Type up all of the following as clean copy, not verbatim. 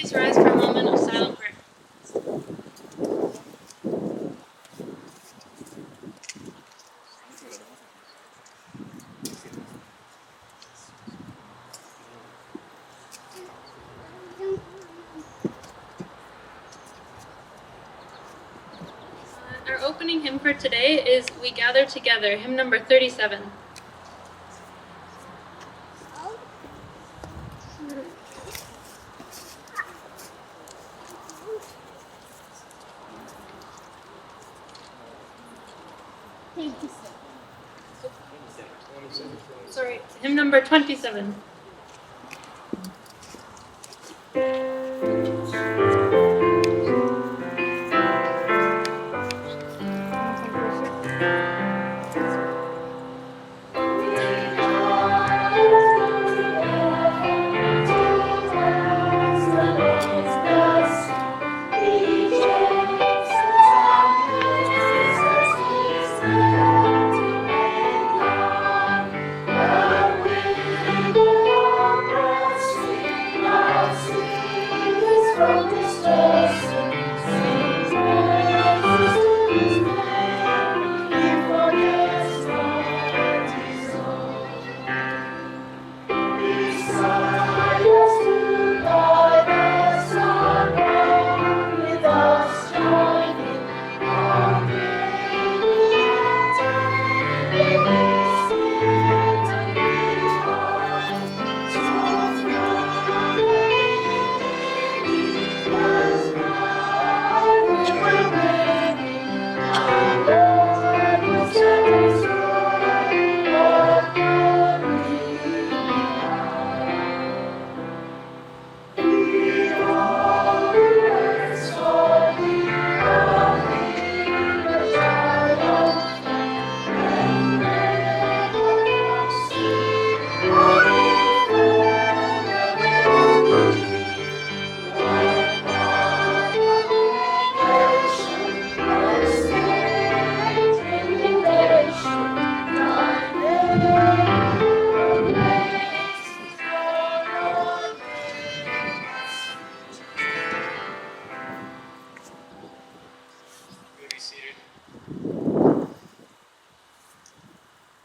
please rise for a moment of silent prayer. Our opening hymn for today is We Gather Together, hymn number 37. Sorry, hymn number 27.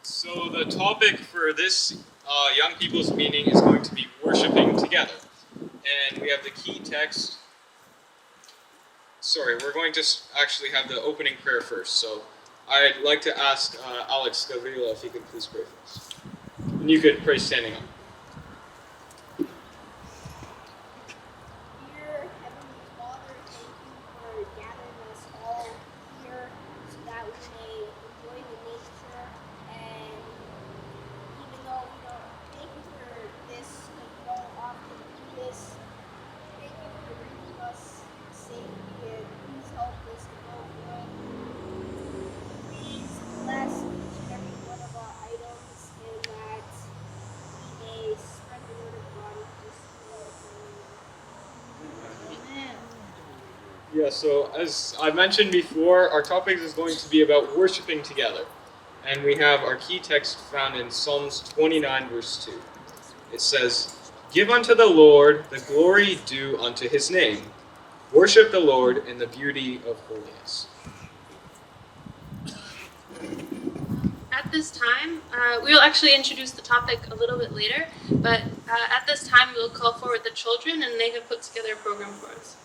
So the topic for this young people's meeting is going to be worshiping together. And we have the key text. Sorry, we're going to actually have the opening prayer first. So I'd like to ask Alex Gavrila if he could please pray for us. And you could pray standing up. Yeah, so as I mentioned before, our topic is going to be about worshiping together. And we have our key text found in Psalms 29, verse 2. It says, "Give unto the Lord the glory due unto his name. Worship the Lord in the beauty of holiness." At this time, we will actually introduce the topic a little bit later, but at this time we will call forward the children, and they have put together a program for us.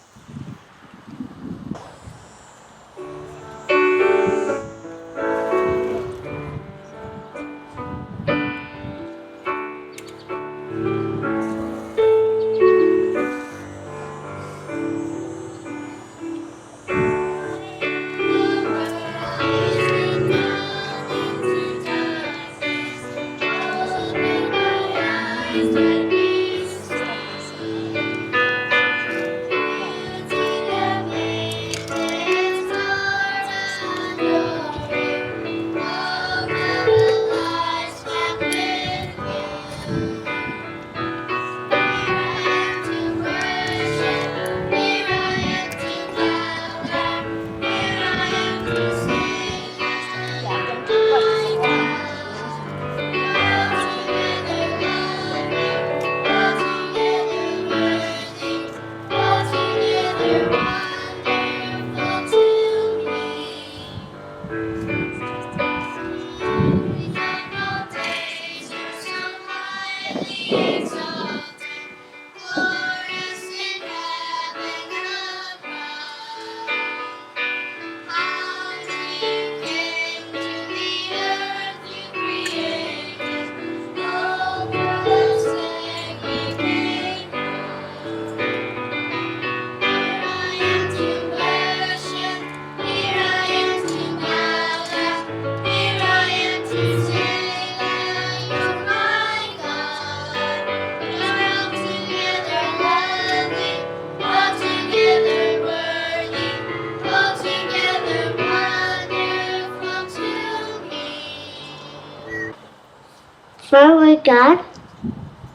with God,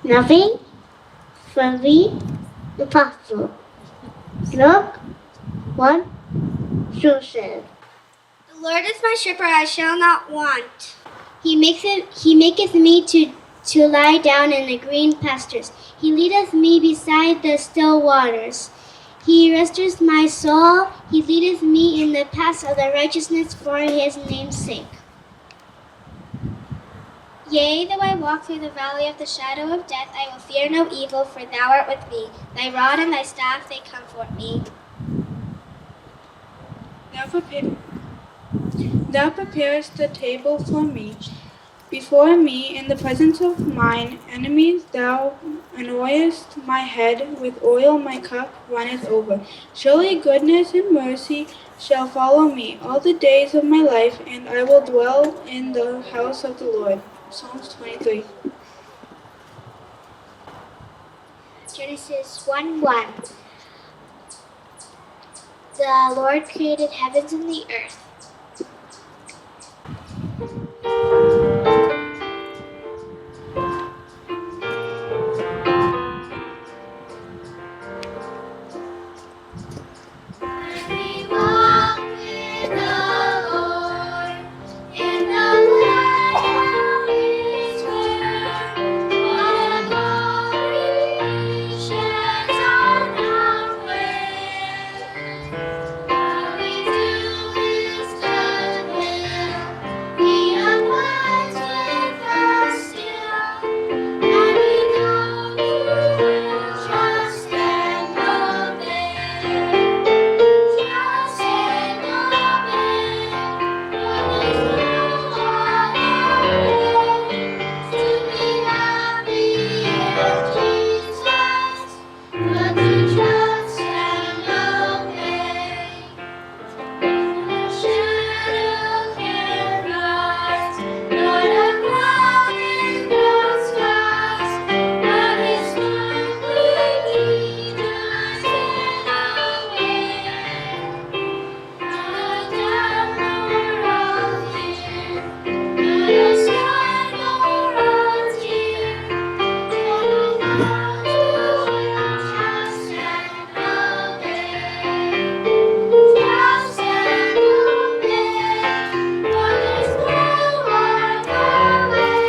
nothing will be impossible. Luke 1:2 says, The Lord is my shepherd, I shall not want. He maketh me to lie down in the green pastures. He leadeth me beside the still waters. He resteth my soul. He leadeth me in the paths of the righteousness for his name's sake. Yea, though I walk through the valley of the shadow of death, I will fear no evil, for thou art with me. Thy rod and thy staff, they comfort me. Thou preparest the table for me. Before me in the presence of mine enemies, thou anointest my head with oil, my cup runneth over. Surely goodness and mercy shall follow me all the days of my life, and I will dwell in the house of the Lord. Psalms 23. Genesis 1:1. The Lord created heavens and the earth. We walk with the Lord in the light of His word. What a glory shines on our way. What we do is good will. He abides with us still, and we know to trust and obey. Trust and obey, for there's no other way to be happy in Jesus but to trust and obey. The shadow can rise, not a cloud in the skies, but His sparkling Jesus in our way. Not a doubt nor a fear, not a strife nor a tear, for the Lord will trust and obey. Trust and obey, for there's no other way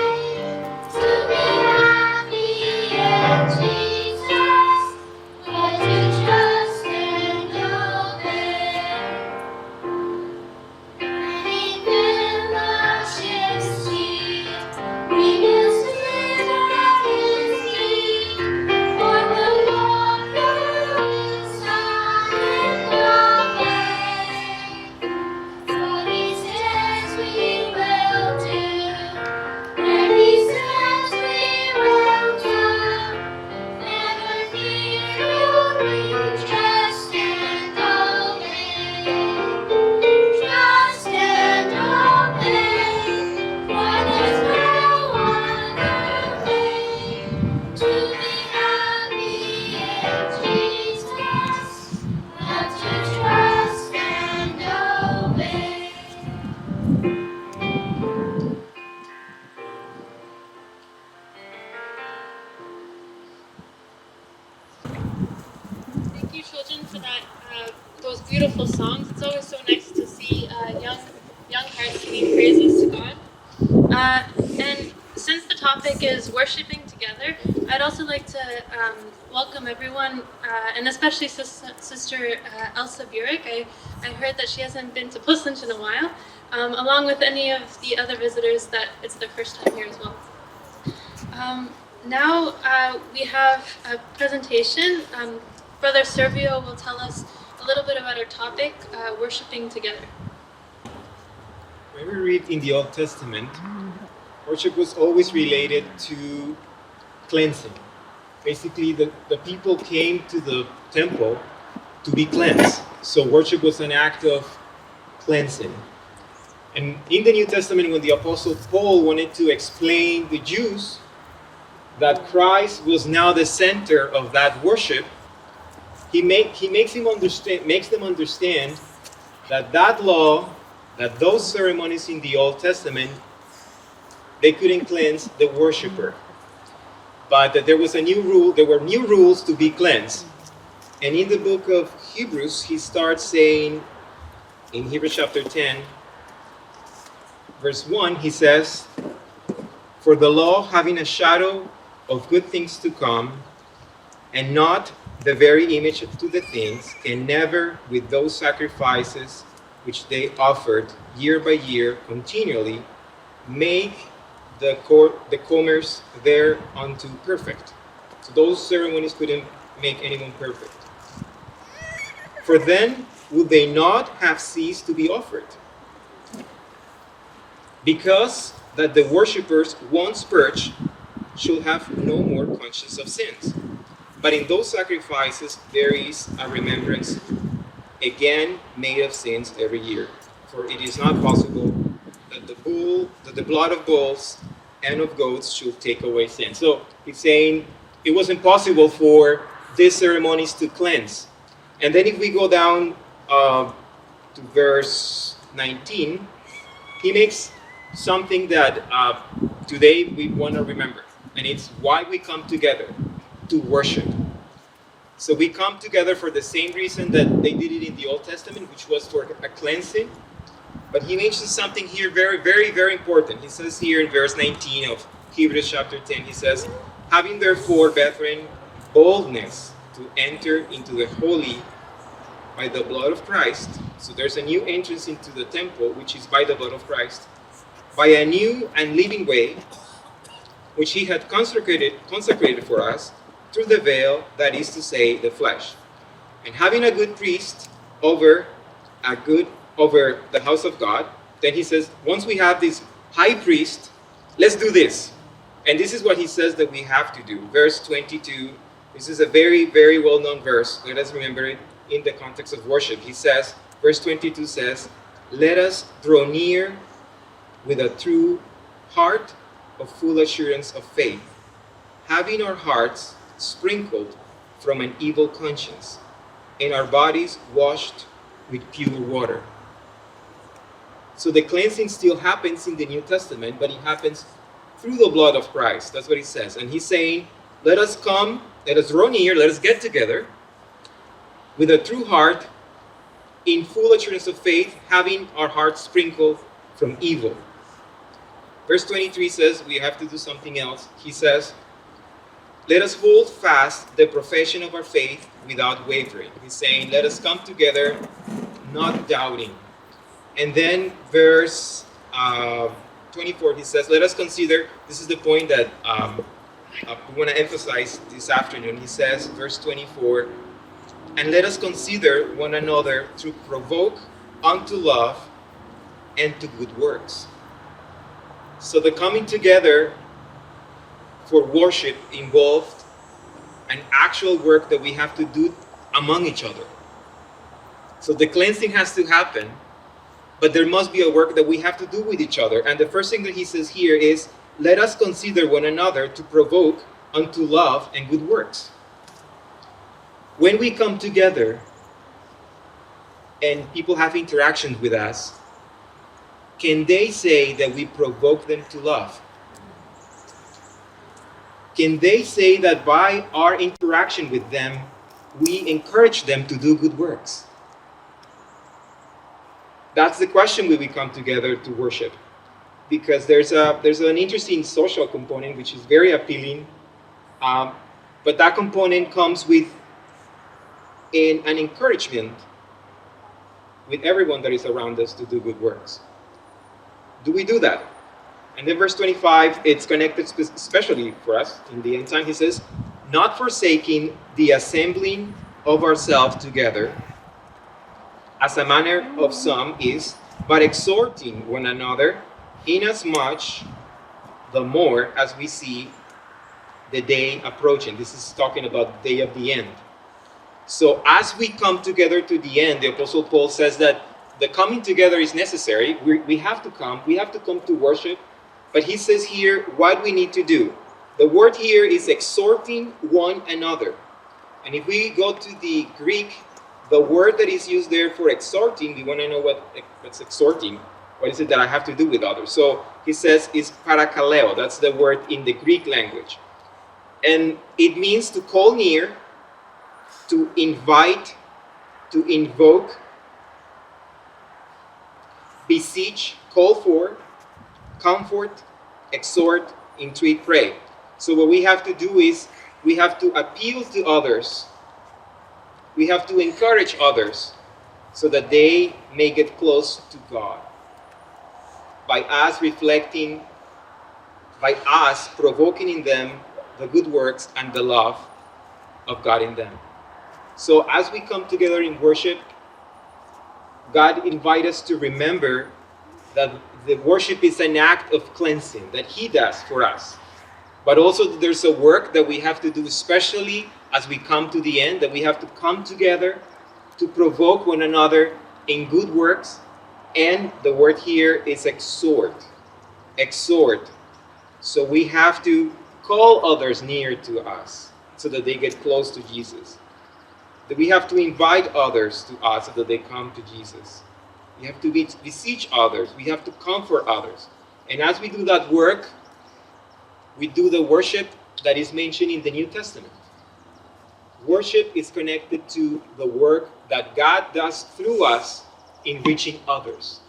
to be happy in Jesus but to trust and obey. Many fellowships sweet, we will sit at His feet, for the Lord through His Son and obey. What He says we will do, and He says we will do. Never fear, only trust and obey. Trust and obey, for there's no other way to be happy in Jesus but to trust and obey. Thank you, children, for that. Those beautiful songs. It's always so nice to see young hearts singing praises to God. And since the topic is worshiping together, I'd also like to welcome everyone, and especially Sister Elsa Burek. I heard that she hasn't been to Puslinch in a while, along with any of the other visitors that it's their first time here as well. Now we have a presentation. Brother Servio will tell us a little bit about our topic, worshiping together. When we read in the Old Testament, worship was always related to cleansing. Basically, the people came to the temple to be cleansed. So worship was an act of cleansing. And in the New Testament, when the Apostle Paul wanted to explain the Jews that Christ was now the center of that worship, he makes them understand that law, that those ceremonies in the Old Testament they couldn't cleanse the worshiper. But there was a new rule, there were new rules to be cleansed. And in the book of Hebrews, he starts saying, in Hebrews chapter 10, verse 1, he says, "For the law, having a shadow of good things to come, and not the very image to the things, can never, with those sacrifices which they offered year by year continually, make the comers thereunto perfect." So those ceremonies couldn't make anyone perfect. "For then would they not have ceased to be offered, because that the worshippers, once purged, should have no more conscience of sins. But in those sacrifices there is a remembrance again made of sins every year. For it is not possible that the blood of bulls and of goats should take away sin." So he's saying it was impossible for these ceremonies to cleanse. And then if we go down to verse 19, he makes something that today we want to remember. And it's why we come together, to worship. So we come together for the same reason that they did it in the Old Testament, which was for a cleansing. But he mentions something here very, very, very important. He says here in verse 19 of Hebrews chapter 10, he says, "Having therefore, brethren, boldness to enter into the holy by the blood of Christ." So there's a new entrance into the temple, which is by the blood of Christ, "by a new and living way, which he had consecrated for us, through the veil, that is to say, the flesh. And having a good priest over the house of God." Then he says, once we have this high priest, let's do this. And this is what he says that we have to do. Verse 22, this is a very, very well-known verse. Let us remember it in the context of worship. He says, verse 22 says, "Let us draw near with a true heart of full assurance of faith, having our hearts sprinkled from an evil conscience, and our bodies washed with pure water." So the cleansing still happens in the New Testament, but it happens through the blood of Christ. That's what he says. And he's saying, let us come, let us draw near, let us get together with a true heart, in full assurance of faith, having our hearts sprinkled from evil. Verse 23 says we have to do something else. He says, "Let us hold fast the profession of our faith without wavering." He's saying, let us come together, not doubting. And then verse 24, he says, let us consider, this is the point that we want to emphasize this afternoon. He says, verse 24, "And let us consider one another to provoke unto love and to good works." So the coming together for worship involved an actual work that we have to do among each other. So the cleansing has to happen, but there must be a work that we have to do with each other. And the first thing that he says here is, let us consider one another to provoke unto love and good works. When we come together and people have interactions with us, can they say that we provoke them to love? Can they say that by our interaction with them, we encourage them to do good works? That's the question when we come together to worship. Because there's an interesting social component which is very appealing, but that component comes with an encouragement with everyone that is around us to do good works. Do we do that? And then verse 25, it's connected especially for us in the end time. He says, "Not forsaking the assembling of ourselves together, as a manner of some is, but exhorting one another, inasmuch the more as we see the day approaching." This is talking about the day of the end. So as we come together to the end, the Apostle Paul says that the coming together is necessary. We have to come to worship. But he says here what we need to do. The word here is exhorting one another. And if we go to the Greek, the word that is used there for exhorting, we want to know what's exhorting. What is it that I have to do with others? So he says, is parakaleo. That's the word in the Greek language. And it means to call near, to invite, to invoke, beseech, call for, comfort, exhort, entreat, pray. So what we have to do is we have to appeal to others. We have to encourage others so that they may get close to God. By us reflecting, by us provoking in them the good works and the love of God in them. So as we come together in worship, God invites us to remember that the worship is an act of cleansing that He does for us. But also there's a work that we have to do, especially as we come to the end, that we have to come together to provoke one another in good works. And the word here is exhort. Exhort. So we have to call others near to us so that they get close to Jesus. That we have to invite others to us so that they come to Jesus. We have to beseech others. We have to comfort others. And as we do that work, we do the worship that is mentioned in the New Testament. Worship is connected to the work that God does through us in reaching others.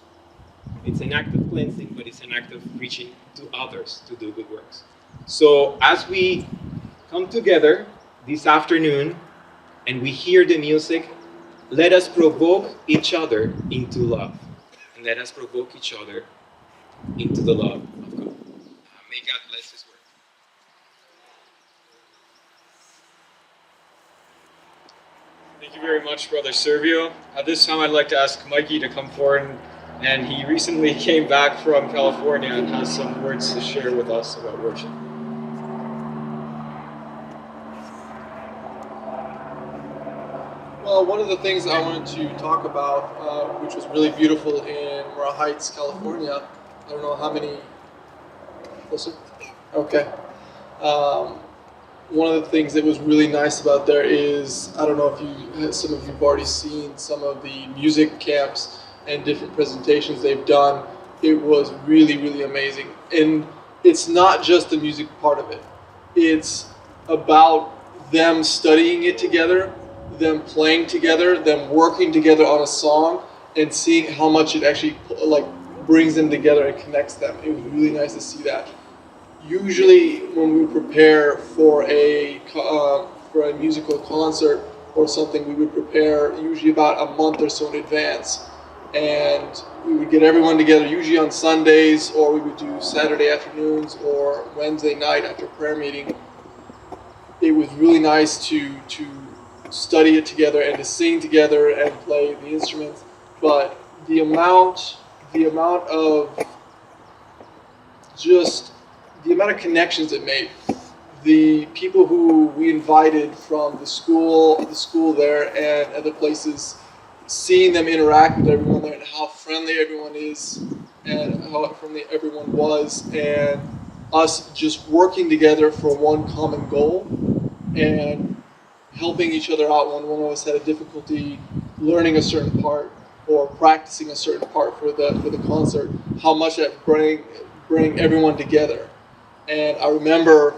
It's an act of cleansing, but it's an act of reaching to others to do good works. So as we come together this afternoon and we hear the music, let us provoke each other into love. And let us provoke each other into the love of God. May God bless His word. Thank you very much, Brother Servio. At this time, I'd like to ask Mikey to come forward, and he recently came back from California and has some words to share with us about worship. Well, one of the things I wanted to talk about, which was really beautiful in Morale Heights, California, I don't know how many, closer? Okay. One of the things that was really nice about there is, I don't know if some of you have already seen some of the music camps and different presentations they've done. It was really, really amazing. And it's not just the music part of it. It's about them studying it together, them playing together, them working together on a song, and seeing how much it actually brings them together and connects them. It was really nice to see that. Usually, when we prepare for a musical concert or something, we would prepare usually about a month or so in advance, and we would get everyone together usually on Sundays, or we would do Saturday afternoons or Wednesday night after prayer meeting. It was really nice to study it together and to sing together and play the instruments, but the amount of connections it made. The people who we invited from the school there and other places, seeing them interact with everyone there and how friendly everyone is and how friendly everyone was, and us just working together for one common goal and helping each other out when one of us had a difficulty learning a certain part or practicing a certain part for the concert, how much that bring everyone together. And I remember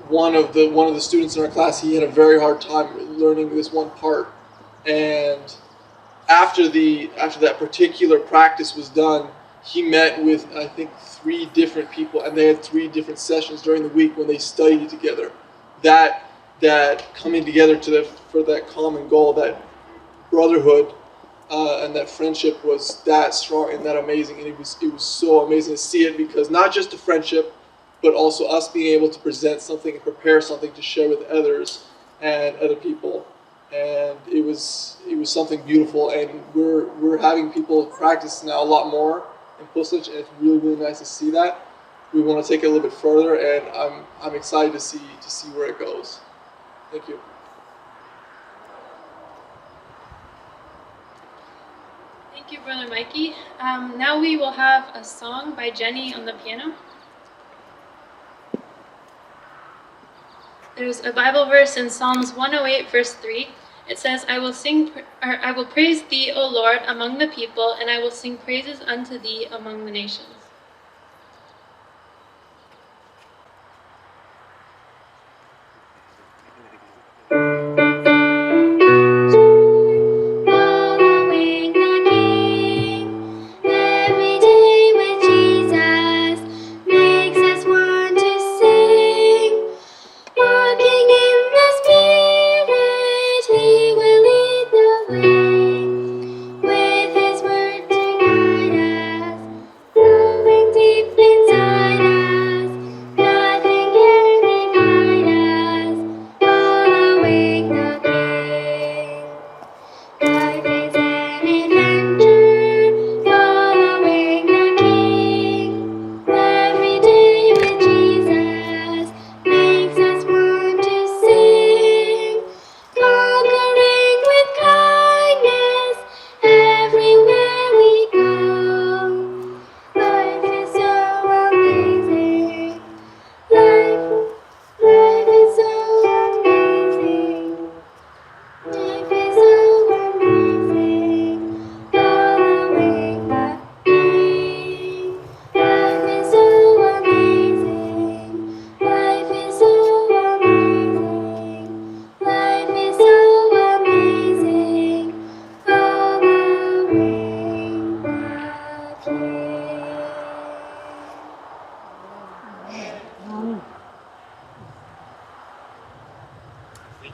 one of the students in our class, he had a very hard time learning this one part. And after that particular practice was done, he met with, I think, 3 different people, and they had 3 different sessions during the week when they studied together. That coming together for that common goal, that brotherhood, and that friendship was that strong and that amazing, and it was so amazing to see it, because not just the friendship, but also us being able to present something and prepare something to share with others and other people, and it was something beautiful. And we're having people practice now a lot more in Puslinch, and it's really, really nice to see that. We want to take it a little bit further, and I'm excited to see where it goes. Thank you. Thank you, Brother Mikey. Now we will have a song by Jenny on the piano. There's a Bible verse in Psalms 108, verse 3. It says, I will praise thee, O Lord, among the people, and I will sing praises unto thee among the nations.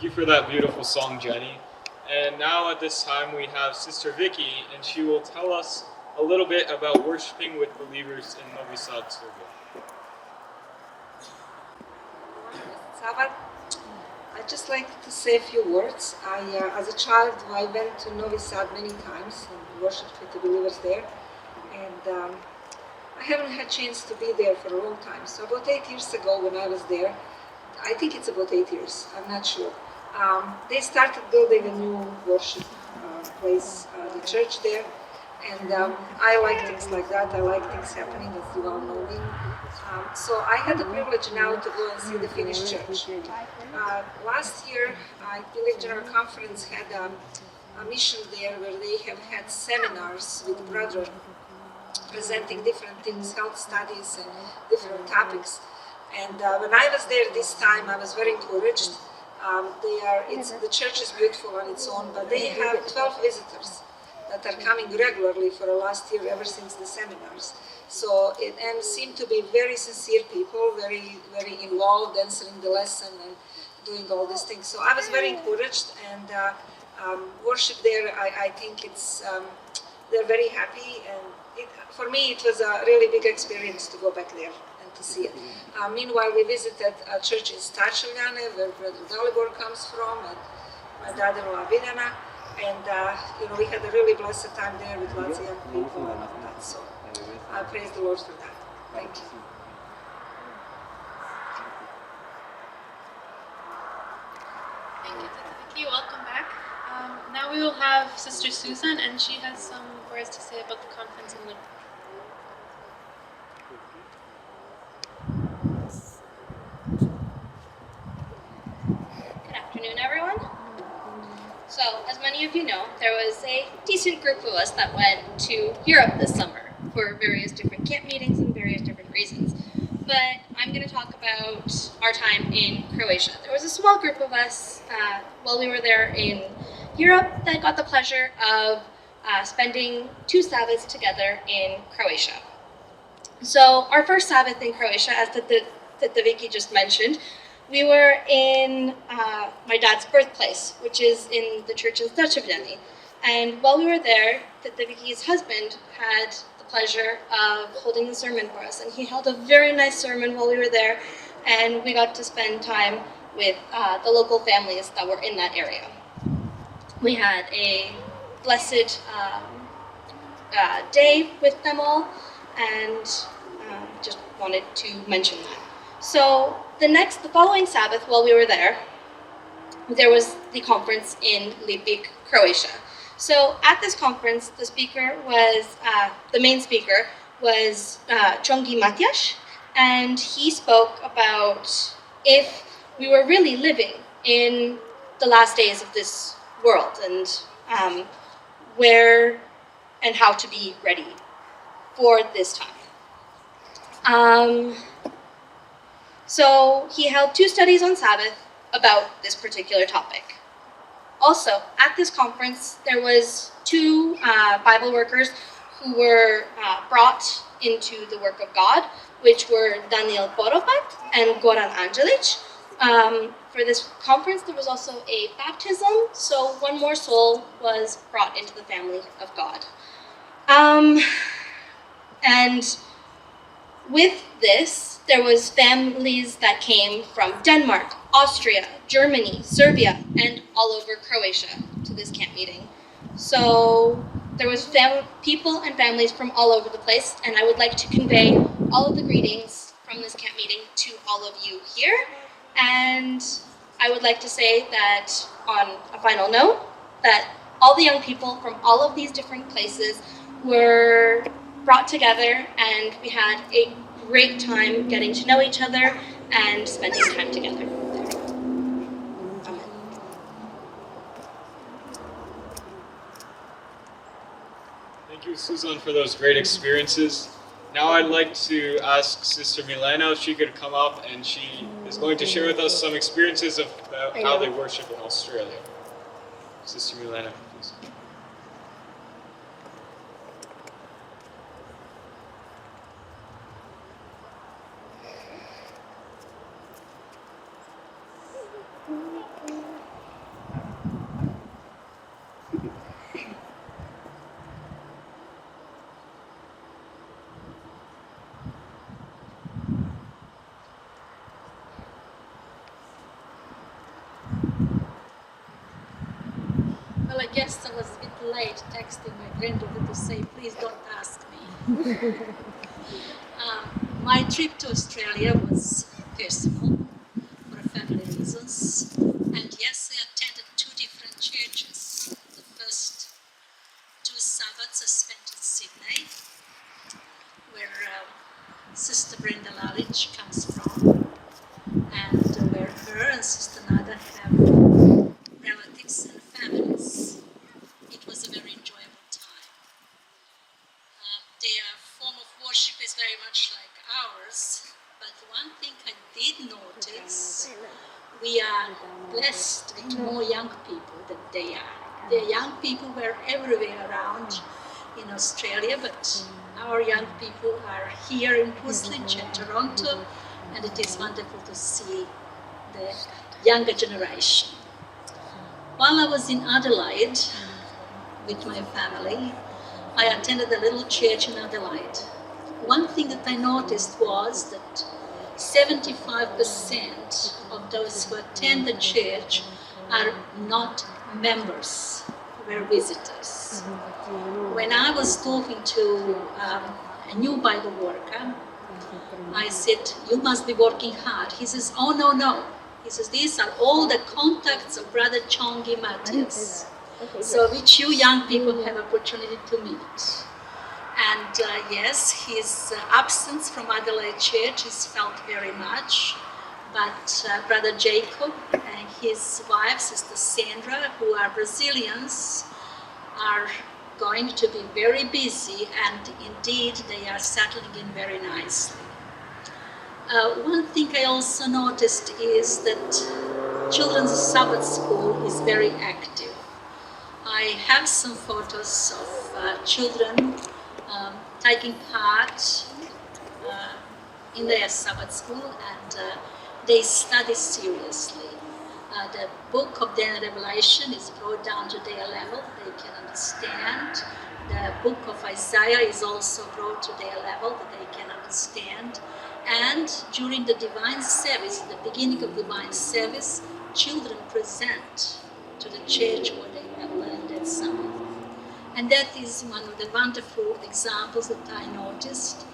Thank you for that beautiful song, Jenny. And now at this time we have Sister Vicky, and she will tell us a little bit about worshiping with believers in Novi Sad, Serbia. Sabbath. I'd just like to say a few words. As a child, I went to Novi Sad many times and worshipped with the believers there. And I haven't had a chance to be there for a long time. So about 8 years ago when I was there, I think it's about 8 years, I'm not sure. They started building a new worship place, the church there. And I like things like that. I like things happening, as you all know me. So I had the privilege now to go and see the Finnish church. Last year, I believe General Conference had a mission there where they have had seminars with brethren presenting different things, health studies and different topics. And when I was there this time, I was very encouraged. The church is beautiful on its own, but they have 12 visitors that are coming regularly for the last year, ever since the seminars. So, and seem to be very sincere people, very, very involved, answering the lesson and doing all these things. So I was very encouraged, and worship there, I think they're very happy, and for me it was a really big experience to go back there and to see it. Meanwhile, we visited a church in Starčeljane, where Brother Dalibor comes from, and my daughter-in-law Vidana, and we had a really blessed time there with lots of young people and all that. So I praise the Lord for that. Thank you. Thank you, Sister Vicky. Welcome back. Now we will have Sister Susan, and she has some words to say about the conference in Lund. Good afternoon, everyone. So, as many of you know, there was a decent group of us that went to Europe this summer for various different camp meetings and various different reasons. But I'm going to talk about our time in Croatia. There was a small group of us while we were there in Europe that got the pleasure of spending 2 Sabbaths together in Croatia. So, our first Sabbath in Croatia, as Teta Vicky just mentioned, we were in my dad's birthplace, which is in the church in Starčeljane. And while we were there, Teta Vicky's husband had the pleasure of holding the sermon for us. And he held a very nice sermon while we were there, and we got to spend time with the local families that were in that area. We had a blessed day with them all, and just wanted to mention that. So the following Sabbath, while we were there was the conference in Lipik, Croatia. So at this conference, the main speaker was Chongi Matjaš, and he spoke about if we were really living in the last days of this world, and where and how to be ready for this time. So he held 2 studies on Sabbath about this particular topic. Also, at this conference, there was 2 Bible workers who were brought into the work of God, which were Daniel Poropat and Goran Anđelić. For this conference, there was also a baptism, so 1 more soul was brought into the family of God. And with this, there was families that came from Denmark, Austria, Germany, Serbia, and all over Croatia to this camp meeting. So there was people and families from all over the place, and I would like to convey all of the greetings from this camp meeting to all of you here. And I would like to say that, on a final note, that all the young people from all of these different places were brought together, and we had a great time getting to know each other and spending time together. Amen. Thank you, Susan, for those great experiences. Now I'd like to ask Sister Milena if she could come up, and she is going to share with us some experiences of how they worship in Australia. Sister Milena, please. I guess I was a bit late texting my granddaughter to say, please don't ask me. My trip to Australia was personal for family reasons. And yes, I attended 2 different churches. The first 2 Sabbaths I spent in Sydney, where Sister Brenda Lalich comes from, and where her and Sister Nada have relatives and families. It was a very enjoyable time. Their form of worship is very much like ours, but one thing I did notice, we are blessed with more young people than they are. The young people were everywhere around in Australia, but our young people are here in Puslinch and Toronto, and it is wonderful to see the younger generation. While I was in Adelaide with my family, I attended a little church in Adelaide. One thing that I noticed was that 75% of those who attend the church are not members, were visitors. When I was talking to a new Bible worker, I said, you must be working hard. He says, oh, no. He says, these are all the contacts of Brother Chongi Matthias. So which you young people have opportunity to meet. And yes, his absence from Adelaide Church is felt very much. But Brother Jacob and his wife, Sister Sandra, who are Brazilians, are going to be very busy, and indeed they are settling in very nicely. One thing I also noticed is that Children's Sabbath School is very active. I have some photos of children taking part in their Sabbath school, and they study seriously. The book of Daniel Revelation is brought down to their level, they can understand. The book of Isaiah is also brought to their level, that they can understand. And during the divine service, the beginning of divine service, children present to the church what they have learned at Sabbath. And that is one of the wonderful examples that I noticed.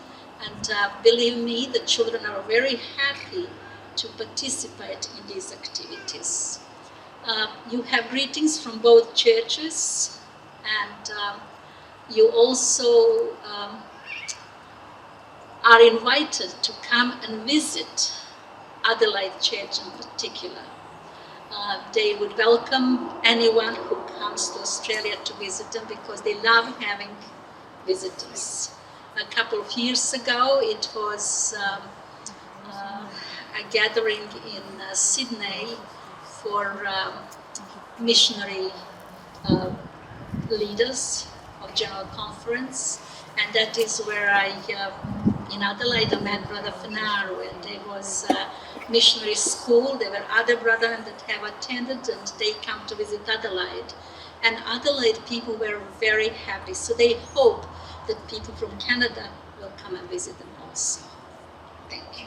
And believe me, the children are very happy to participate in these activities. You have greetings from both churches, and you also are invited to come and visit Adelaide Church in particular. They would welcome anyone who comes to Australia to visit them because they love having visitors. A couple of years ago, it was a gathering in Sydney for missionary leaders of General Conference, and that is where in Adelaide, I met Brother Fenaro, and there was a missionary school. There were other brothers that have attended, and they come to visit Adelaide. And Adelaide people were very happy, so they hope that people from Canada will come and visit them also. Thank you.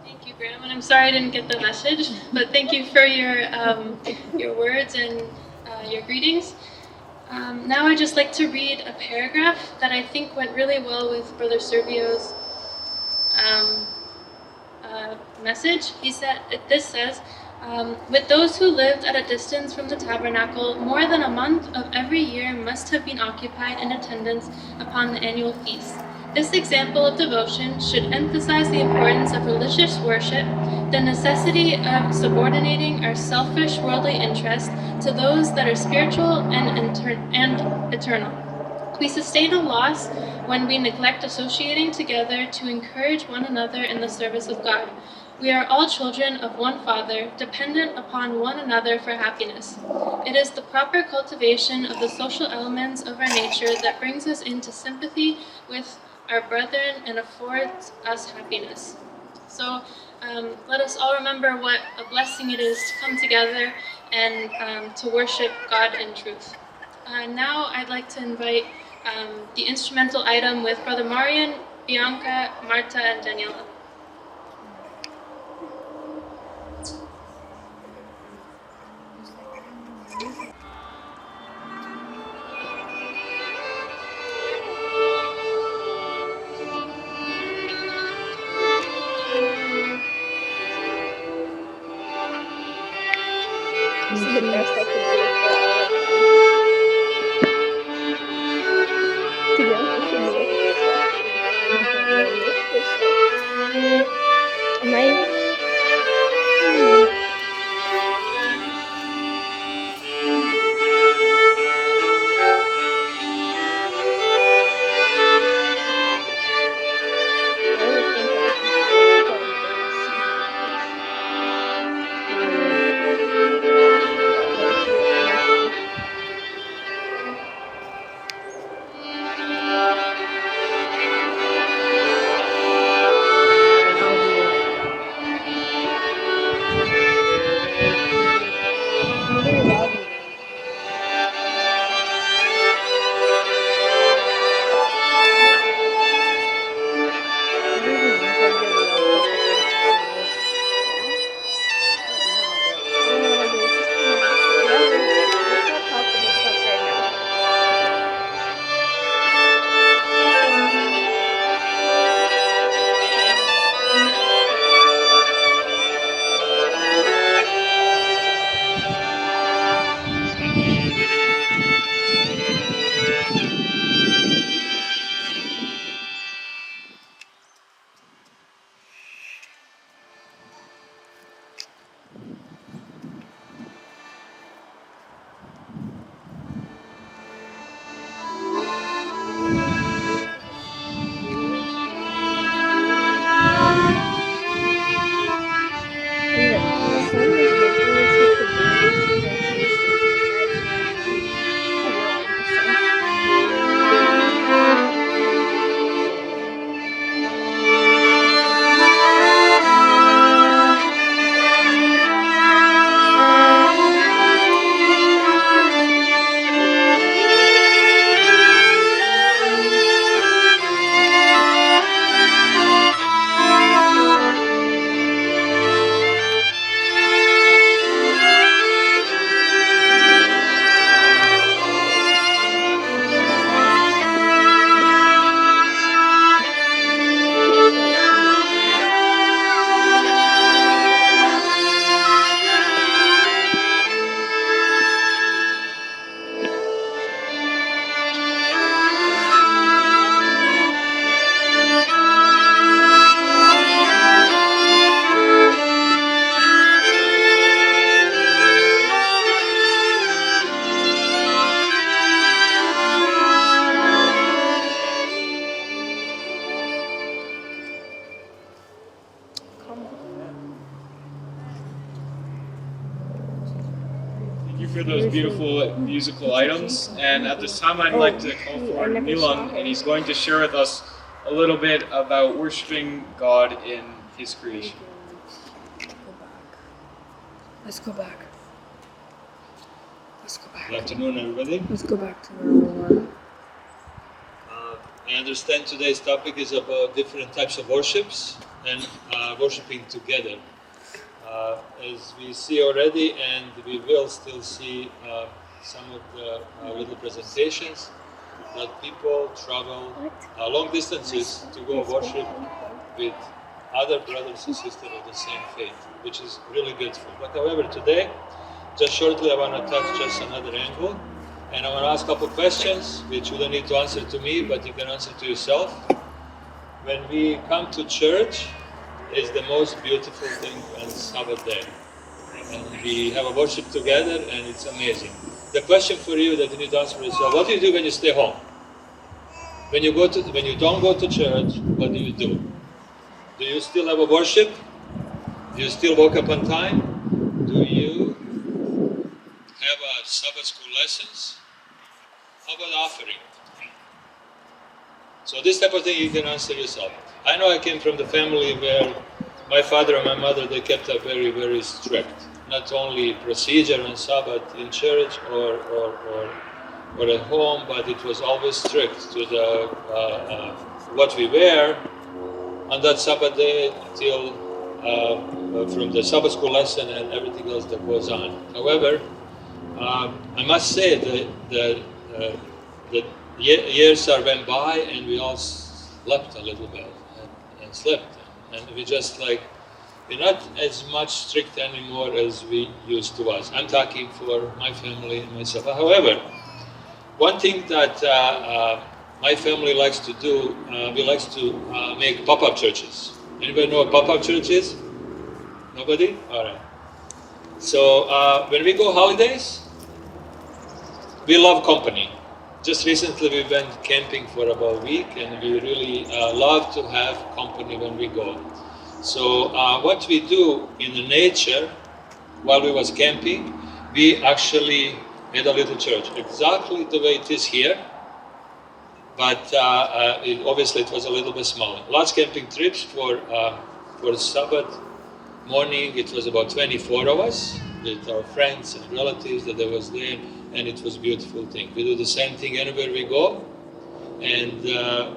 Thank you, Graham. And I'm sorry I didn't get the message, but thank you for your words and your greetings. Now I'd just like to read a paragraph that I think went really well with Brother Servio's message. This says, with those who lived at a distance from the tabernacle, more than a month of every year must have been occupied in attendance upon the annual feast. This example of devotion should emphasize the importance of religious worship, the necessity of subordinating our selfish worldly interests to those that are spiritual and eternal. We sustain a loss when we neglect associating together to encourage one another in the service of God. We are all children of one Father, dependent upon one another for happiness. It is the proper cultivation of the social elements of our nature that brings us into sympathy with our brethren and affords us happiness. So let us all remember what a blessing it is to come together and to worship God in truth. Now I'd like to invite the instrumental item with Brother Marian Bianca, Marta, and Daniela. This is the best I could do for all of them. To be honest, I should be looking this up because I don't know this stuff. Am I? I would think I should be able to probably see For those beautiful musical items, and at this time I'd like to call forward Milan, and he's going to share with us a little bit about worshiping God in His creation. Let's go back. Good afternoon, everybody. Let's go back to where we were. I understand today's topic is about different types of worships and worshiping together. As we see already, and we will still see some of the little presentations, that people travel long distances to go worship with other brothers and sisters of the same faith, which is really beautiful. But however, today, just shortly, I want to touch just another angle, and I want to ask a couple questions, which you don't need to answer to me, but you can answer to yourself. When we come to church, it's the most beautiful thing on Sabbath day, and we have a worship together, and it's amazing. The question for you that you need to answer yourself: what do you do when you stay home? When you don't go to church, what do you do? Do you still have a worship? Do you still wake up on time? Do you have a Sabbath school lessons? How about offering? So this type of thing you can answer yourself. I know I came from the family where my father and my mother, they kept up very, very strict. Not only procedure on Sabbath in church or at home, but it was always strict to the what we wear on that Sabbath day till from the Sabbath school lesson and everything else that goes on. However, I must say that the years are went by and we all slept a little bit and slept, and we just like, we're not as much strict anymore as we used to was. I'm talking for my family and myself. However, one thing that my family likes to do, we like to make pop-up churches. Anybody know what pop-up church is? Nobody? All right. So when we go holidays, we love company. Just recently we went camping for about a week and we really love to have company when we go. So what we do in the nature, while we was camping, we actually made a little church, exactly the way it is here, but obviously it was a little bit smaller. Last camping trips for Sabbath morning, it was about 24 of us with our friends and relatives that was there, and it was a beautiful thing. We do the same thing anywhere we go, and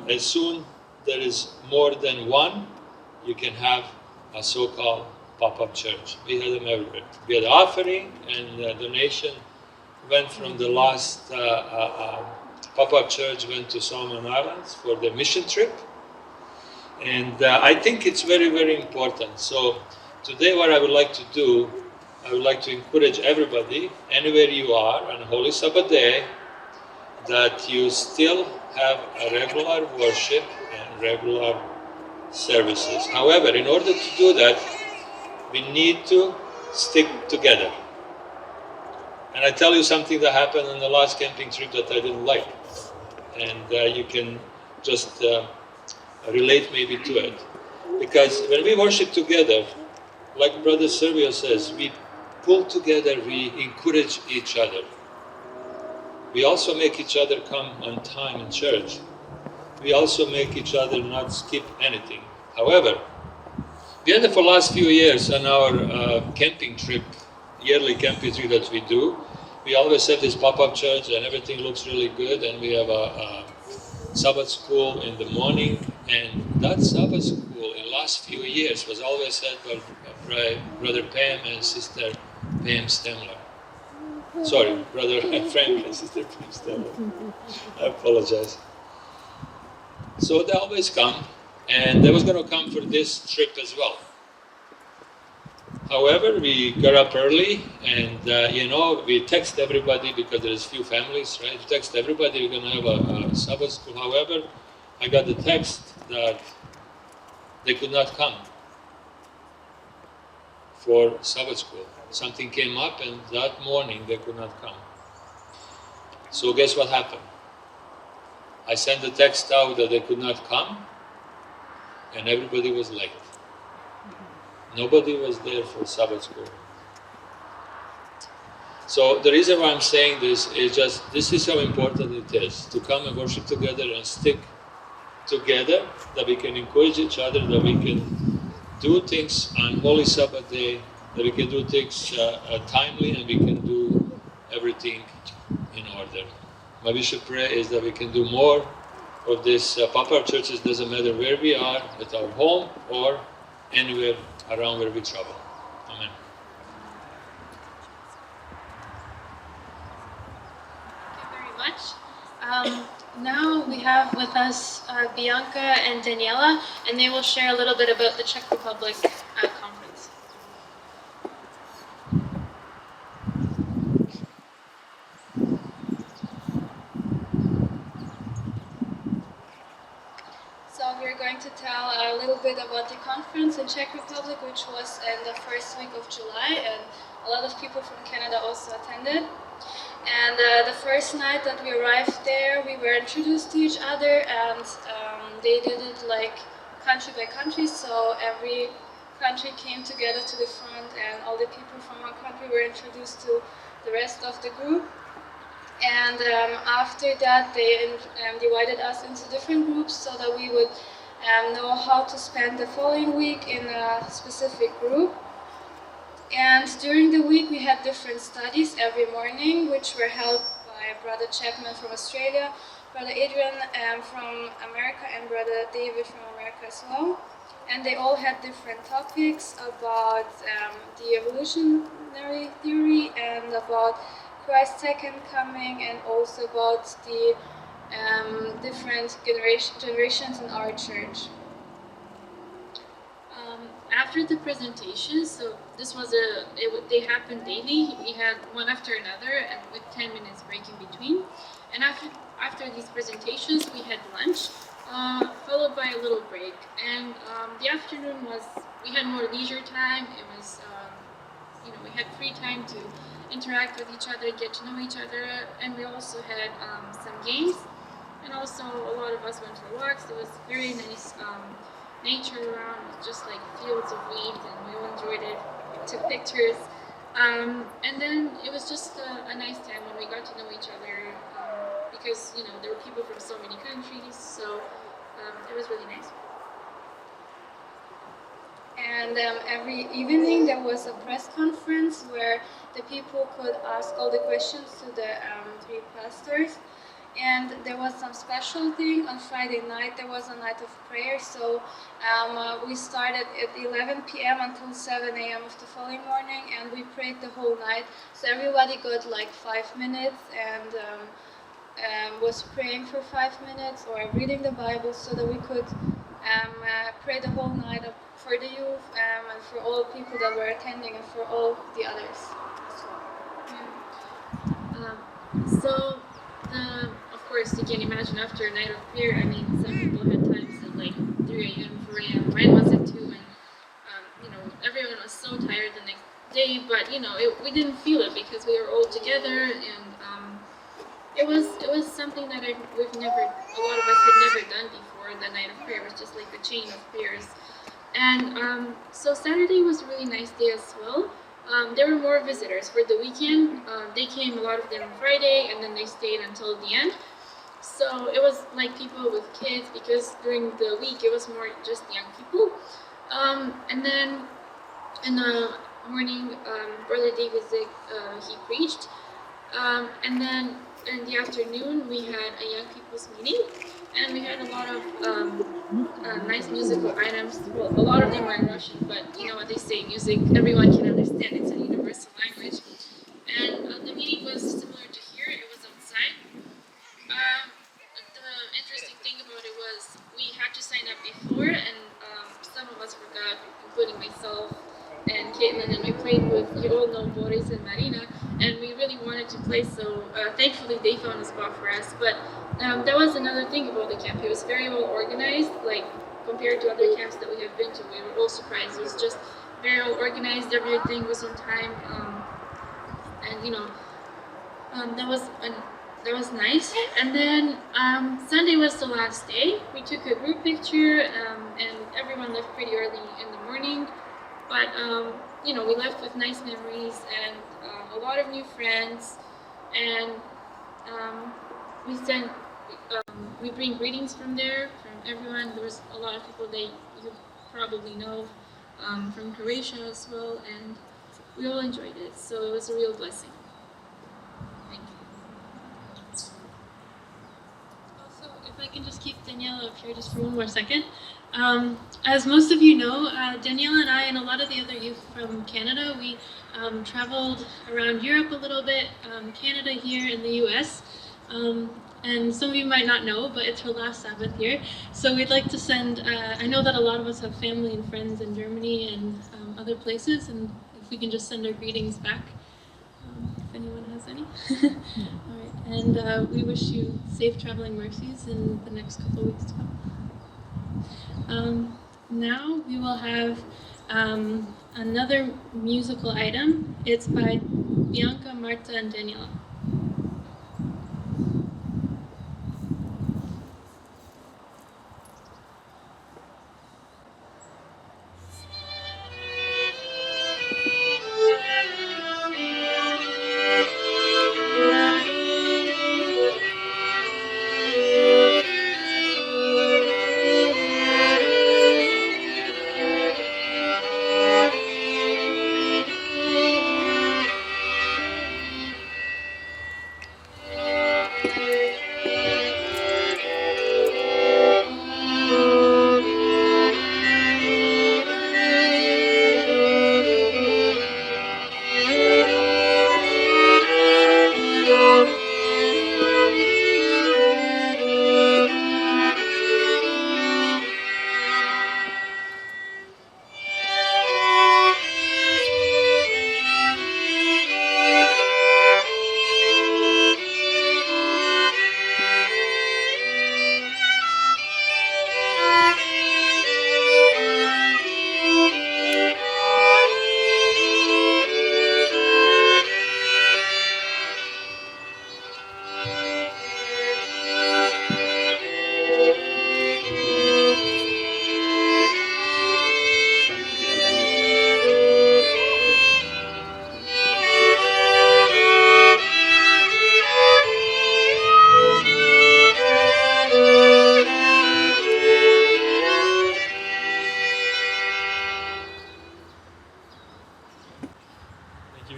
as soon there is more than one, you can have a so-called pop-up church. We had them everywhere. We had offering, and donation went from the last pop-up church went to Solomon Islands for the mission trip. And I think it's very, very important. So today what I would like to do, I would like to encourage everybody, anywhere you are on a Holy Sabbath day, that you still have a regular worship and regular services. However, in order to do that, we need to stick together. And I tell you something that happened on the last camping trip that I didn't like. And you can just relate maybe to it. Because when we worship together, like Brother Sergio says, we pull together, we encourage each other. We also make each other come on time in church. We also make each other not skip anything. However, we had it for the last few years on our camping trip, yearly camping trip that we do. We always have this pop-up church and everything looks really good, and we have a Sabbath school in the morning, and that Sabbath school in the last few years was always had by Brother Pam and Sister Pam Stemler. Sorry, Brother Frank and Sister Pam Stemler. I apologize. So they always come, and they was going to come for this trip as well. However, we got up early, and we text everybody because there's few families, right? We text everybody we're going to have a Sabbath school. However, I got the text that they could not come for Sabbath school. Something came up, and that morning they could not come. So guess what happened? I sent the text out that they could not come, and everybody was late. Nobody was there for Sabbath school. So the reason why I'm saying this is just, this is how important it is to come and worship together and stick together, that we can encourage each other, that we can do things on Holy Sabbath day, that we can do things timely, and we can do everything in order. My bishop prayer is that we can do more of this pop-up churches, doesn't matter where we are, at our home or anywhere around where we travel. Amen. Thank you very much. Now we have with us Bianca and Daniela, and they will share a little bit about the Czech Republic conference. So we're going to tell a little bit about the conference in Czech Republic, which was in the first week of July, and a lot of people from Canada also attended. And the first night that we arrived there, we were introduced to each other, and they did it like country by country, so every country came together to the front, and all the people from our country were introduced to the rest of the group. And after that, they divided us into different groups so that we would know how to spend the following week in a specific group. And during the week, we had different studies every morning, which were held by Brother Chapman from Australia, Brother Adrian from America and Brother David from America as well. And they all had different topics about the evolutionary theory and about Christ's second coming, and also about the different generations in our church. After the presentation, so this was they happened daily. We had one after another, and with 10 minutes break in between. And after these presentations, we had lunch, followed by a little break. And the afternoon we had more leisure time. It was, we had free time to interact with each other, get to know each other, and we also had some games. And also, a lot of us went for walks. It was very nice nature around, just like fields of wheat, and we all enjoyed it. We took pictures. And then it was just a nice time when we got to know each other, because there were people from so many countries, so it was really nice. And every evening there was a press conference where the people could ask all the questions to the three pastors. And there was some special thing on Friday night. There was a night of prayer, so we started at 11 p.m. until 7 a.m. of the following morning, and we prayed the whole night. So everybody got like 5 minutes and was praying for 5 minutes or reading the Bible, so that we could pray the whole night for the youth and for all people that were attending and for all the others. Of course, you can imagine after a night of prayer, I mean, some people had times at like 3 a.m., 4 a.m., mine was at 2, and, everyone was so tired the next day, but, we didn't feel it because we were all together, and it was something that a lot of us had never done before. The night of prayer was just like a chain of prayers. And so Saturday was a really nice day as well. There were more visitors for the weekend. They came, a lot of them on Friday, and then they stayed until the end. So it was like people with kids, because during the week it was more just young people. And then in the morning, Brother David Zig, he preached. And then in the afternoon, we had a young people's meeting, and we had a lot of nice musical items. Well, a lot of them were in Russian, but you know what they say, music, everyone can understand. It's a universal language. And the meeting was similar to here. It was outside. The interesting thing about it was we had to sign up before, and some of us forgot, including myself and Caitlin, and we played with, you all know, Boris and Marina, and we really wanted to play, so thankfully they found a spot for us. But that was another thing about the camp. It was very well organized, like compared to other camps that we have been to. We were all surprised. It was just very well organized, everything was on time, and you know, that was nice. And then Sunday was the last day. We took a group picture, and everyone left pretty early in the morning. But you know, we left with nice memories and a lot of new friends. And we bring greetings from there, from everyone. There was a lot of people that you probably know from Croatia as well, and we all enjoyed it. So it was a real blessing. Thank you. Also, if I can just keep Daniela up here just for one more second. As most of you know, Daniela and I and a lot of the other youth from Canada, we traveled around Europe a little bit, Canada here in the US. And some of you might not know, but it's her last Sabbath here. So we'd like to send, I know that a lot of us have family and friends in Germany and other places, and if we can just send our greetings back, if anyone has any. All right, and we wish you safe traveling mercies in the next couple of weeks to come. Now we will have another musical item. It's by Bianca, Marta, and Daniela.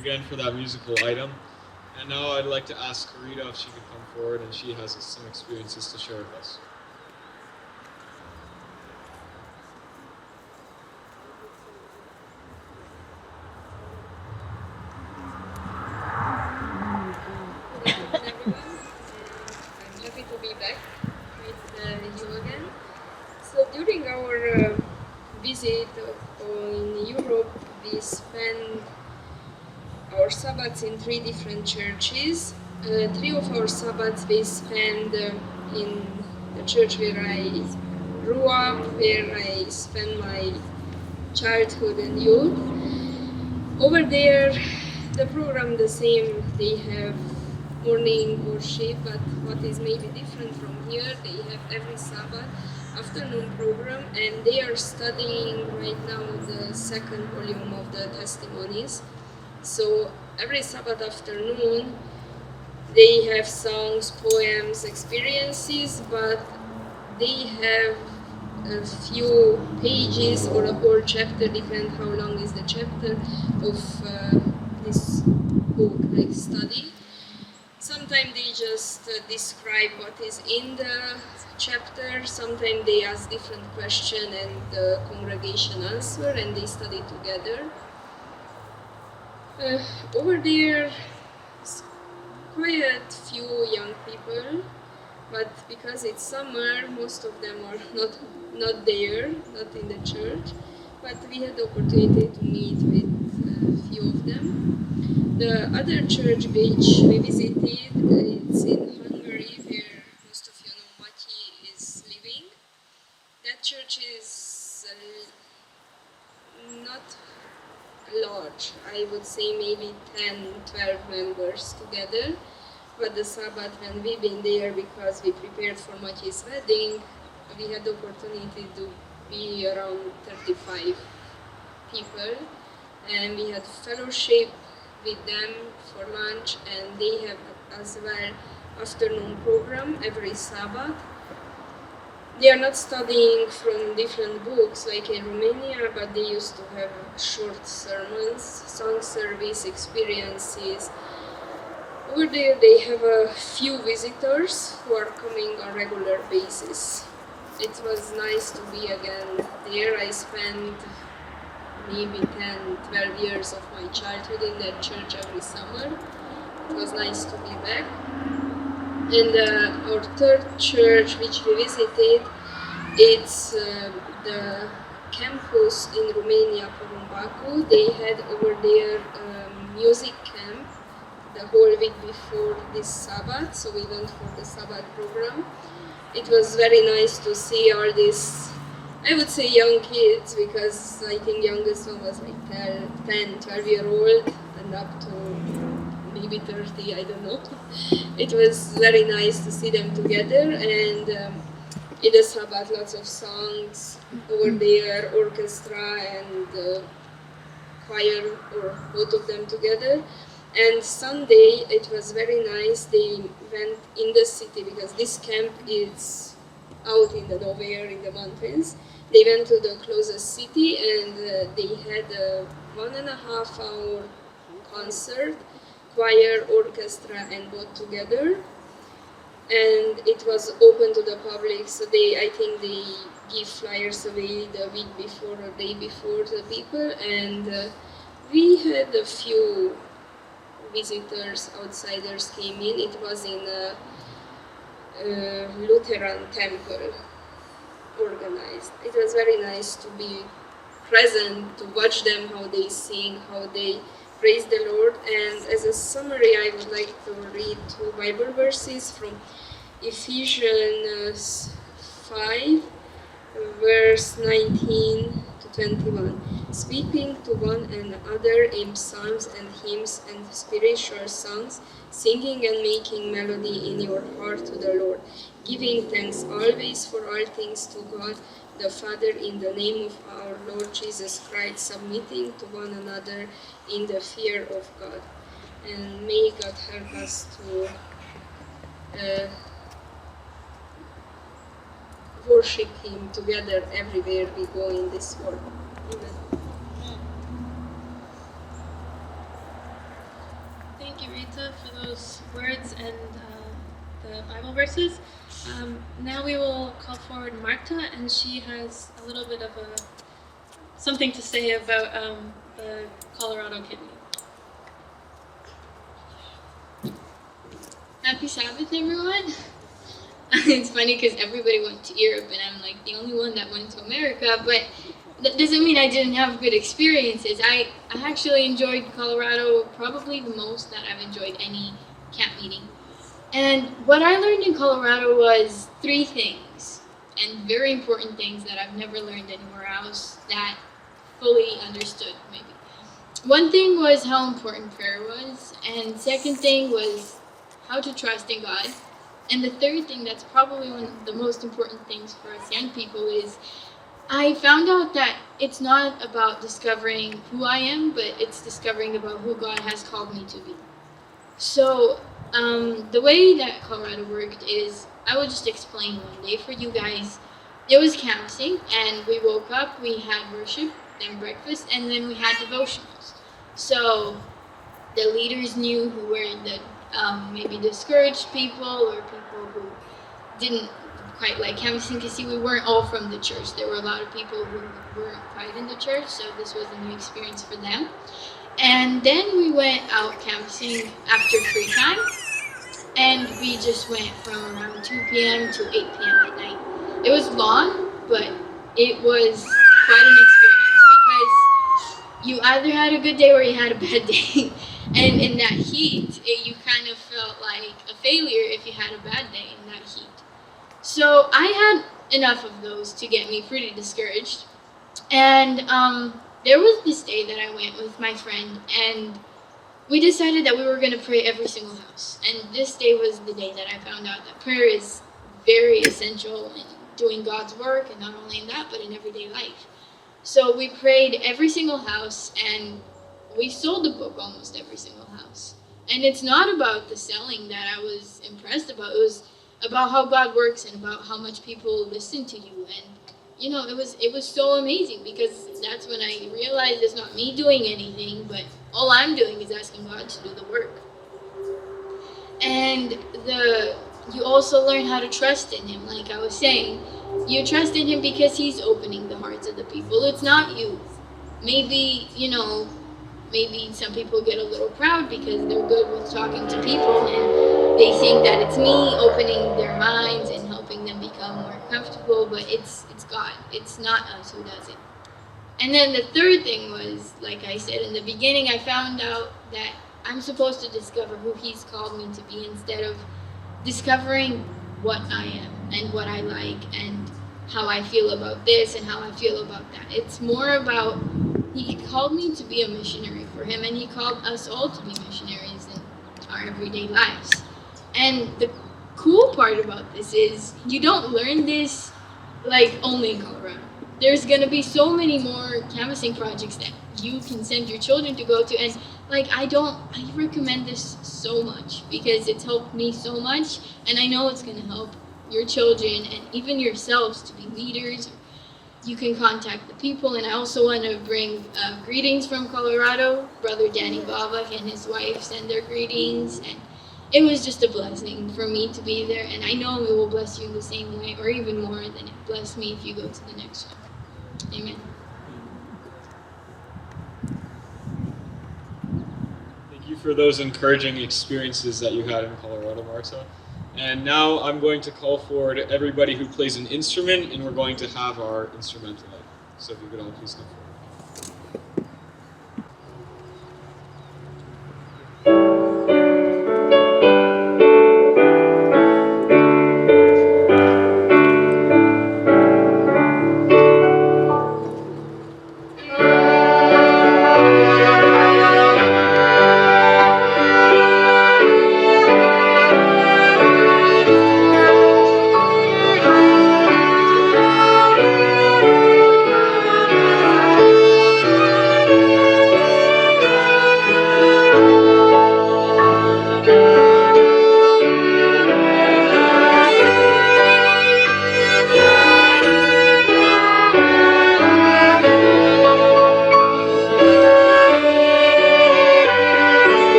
again for that musical item. And now I'd like to ask Karita if she could come forward, and she has some experiences to share with us. Good afternoon, everyone. I'm happy to be back with you again. So during our visit in Europe, we spent our Sabbats in 3 different churches. 3 of our Sabbats we spent in the church where I grew up, where I spent my childhood and youth. Over there, the program the same. They have morning worship, but what is maybe different from here, they have every Sabbath afternoon program, and they are studying right now the 2nd volume of the testimonies. So every Sabbath afternoon they have songs, poems, experiences, but they have a few pages or a whole chapter, depend how long is the chapter of this book like study. Sometimes they just describe what is in the chapter, sometimes they ask different questions and the congregation answer and they study together. Over there, quite few young people, but because it's summer, most of them are not there, not in the church. But we had the opportunity to meet with a few of them. The other church which we visited, it's in Hungary, where most of you know Matyi is living. That church is not large. I would say maybe 10-12 members together. But the Sabbath when we've been there, because we prepared for Matyi's wedding, we had the opportunity to be around 35 people, and we had fellowship with them for lunch, and they have as well afternoon program every Sabbath. They are not studying from different books like in Romania, but they used to have short sermons, song service, experiences. Over there they have a few visitors who are coming on a regular basis. It was nice to be again there. I spent maybe 10-12 years of my childhood in that church every summer. It was nice to be back. And our third church which we visited, it's the campus in Romania, Porumbacu. They had over there a music camp the whole week before this Sabbath, so we went for the Sabbath program. It was very nice to see all these, I would say young kids, because I think youngest one was like 10, 12-year-old and up to maybe 30, I don't know. It was very nice to see them together, and in the Sabbath lots of songs over there, orchestra and choir, or both of them together. And Sunday it was very nice. They went in the city because this camp is out in the nowhere in the mountains. They went to the closest city and they had a 1.5 hour concert, choir, orchestra and both together. And it was open to the public, so I think they give flyers away the week before or day before to the people. And we had a few visitors, outsiders came in. It was in a Lutheran temple organized. It was very nice to be present, to watch them, how they sing, how they praise the Lord. And as a summary, I would like to read 2 Bible verses from Ephesians 5, verse 19 to 21. Speaking to one another in psalms and hymns and spiritual songs, singing and making melody in your heart to the Lord, giving thanks always for all things to God the Father in the name of our Lord Jesus Christ, submitting to one another in the fear of God. And may God help us to worship Him together everywhere we go in this world. Amen. Rita, for those words and the Bible verses. Now we will call forward Marta, and she has a little bit of something to say about the Colorado kidney. Happy Sabbath, everyone. It's funny because everybody went to Europe and I'm like the only one that went to America, but that doesn't mean I didn't have good experiences. I actually enjoyed Colorado probably the most that I've enjoyed any camp meeting. And what I learned in Colorado was 3 things, and very important things that I've never learned anywhere else that fully understood maybe. One thing was how important prayer was, and second thing was how to trust in God. And the third thing that's probably one of the most important things for us young people is I found out that it's not about discovering who I am, but it's discovering about who God has called me to be. So the way that Colorado worked is, I will just explain one day for you guys. It was canvassing, and we woke up, we had worship, then breakfast, and then we had devotionals. So the leaders knew who were the maybe discouraged people or people who didn't quite like canvassing, because see, we weren't all from the church. There were a lot of people who weren't quite in the church, so this was a new experience for them. And then we went out canvassing after free time, and we just went from around 2 p.m. to 8 p.m. at night. It was long, but it was quite an experience because you either had a good day or you had a bad day. And in that heat, you kind of felt like a failure if you had a bad day in that heat. So I had enough of those to get me pretty discouraged. And there was this day that I went with my friend, and we decided that we were going to pray every single house. And this day was the day that I found out that prayer is very essential in doing God's work, and not only in that, but in everyday life. So we prayed every single house, and we sold the book almost every single house. And it's not about the selling that I was impressed about. It was about how God works and about how much people listen to you. And you know, it was so amazing, because that's when I realized it's not me doing anything, but all I'm doing is asking God to do the work. And you also learn how to trust in Him, like I was saying. You trust in Him because He's opening the hearts of the people. It's not you. Maybe, maybe some people get a little proud because they're good with talking to people and they think that it's me opening their minds and helping them become more comfortable, but it's God. It's not us who does it. And then the third thing was, like I said in the beginning, I found out that I'm supposed to discover who He's called me to be instead of discovering what I am and what I like and how I feel about this and how I feel about that. It's more about He called me to be a missionary for Him, and He called us all to be missionaries in our everyday lives. And the cool part about this is you don't learn this like only in Colorado. There's gonna be so many more canvassing projects that you can send your children to go to, and I recommend this so much because it's helped me so much, and I know it's gonna help your children and even yourselves to be leaders. You can contact the people, and I also want to bring greetings from Colorado. Brother Danny Bavak and his wife send their greetings, and it was just a blessing for me to be there, and I know it will bless you in the same way or even more than it blessed me if you go to the next one. Amen. Thank you for those encouraging experiences that you had in Colorado, Marta. And now I'm going to call forward everybody who plays an instrument, and we're going to have our instrumental. So if you could all please come forward.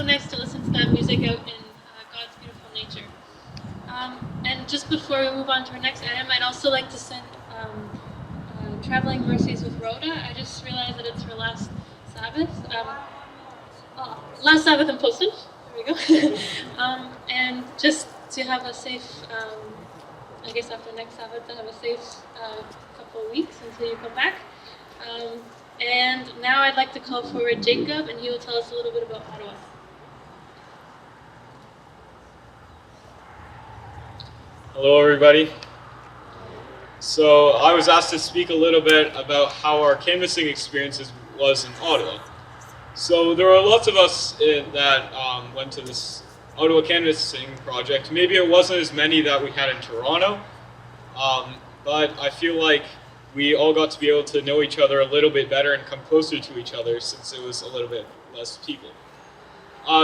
so nice to listen to that music out in God's beautiful nature. And just before we move on to our next item, I'd also like to send traveling mercies with Rhoda. I just realized that it's her last Sabbath. Last Sabbath in Puslinch. There we go. And just to have a safe, I guess after next Sabbath, to have a safe couple of weeks until you come back. And now I'd like to call forward Jacob, and he will tell us a little bit about Ottawa. Hello, everybody. So I was asked to speak a little bit about how our canvassing experiences was in Ottawa. So there were lots of us that went to this Ottawa canvassing project. Maybe it wasn't as many that we had in Toronto, but I feel like we all got to be able to know each other a little bit better and come closer to each other since it was a little bit less people.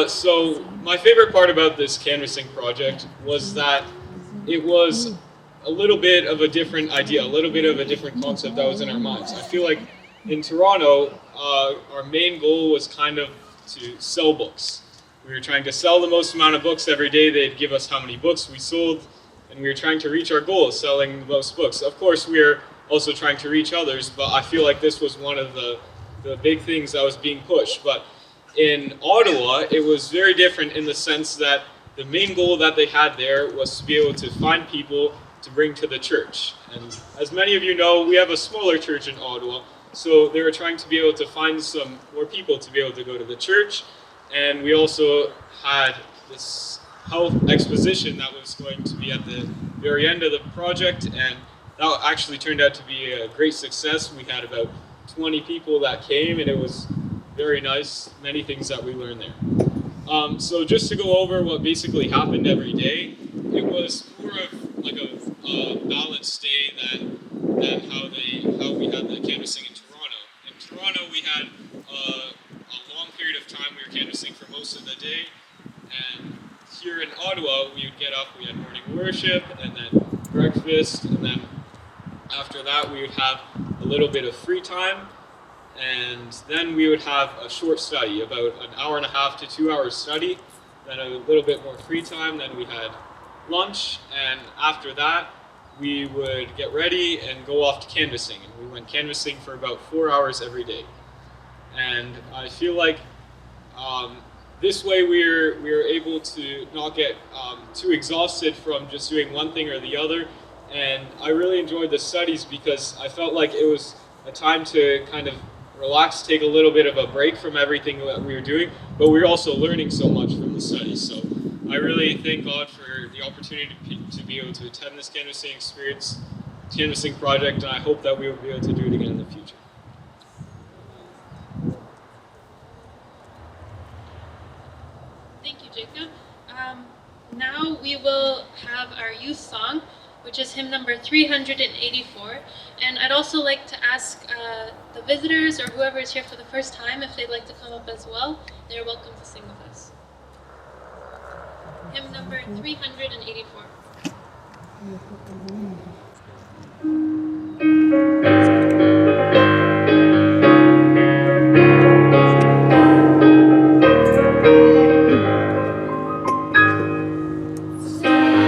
So my favorite part about this canvassing project was that it was a little bit of a different idea, a little bit of a different concept that was in our minds. I feel like in Toronto, our main goal was kind of to sell books. We were trying to sell the most amount of books every day. They'd give us how many books we sold, and we were trying to reach our goal of selling the most books. Of course, we were also trying to reach others, but I feel like this was one of the big things that was being pushed. But in Ottawa, it was very different in the sense that the main goal that they had there was to be able to find people to bring to the church. And as many of you know, we have a smaller church in Ottawa, so they were trying to be able to find some more people to be able to go to the church. And we also had this health exposition that was going to be at the very end of the project, and that actually turned out to be a great success. We had about 20 people that came, and it was very nice, many things that we learned there. So just to go over what basically happened every day, it was more of like a balanced day than how we had the canvassing in Toronto. In Toronto, we had a long period of time we were canvassing for most of the day, and here in Ottawa, we would get up, we had morning worship, and then breakfast, and then after that, we would have a little bit of free time, and then we would have a short study, about an hour and a half to 2 hours study, then a little bit more free time, then we had lunch, and after that, we would get ready and go off to canvassing, and we went canvassing for about 4 hours every day. And I feel like this way we were able to not get too exhausted from just doing one thing or the other. And I really enjoyed the studies because I felt like it was a time to kind of relax, take a little bit of a break from everything that we were doing, but we were also learning so much from the studies. So I really thank God for the opportunity to be able to attend this canvassing project, and I hope that we will be able to do it again in the future. Thank you, Jacob. Now we will have our youth song, which is hymn number 384. And I'd also like to ask the visitors or whoever is here for the first time if they'd like to come up as well. They're welcome to sing with us. Hymn number 384. Sky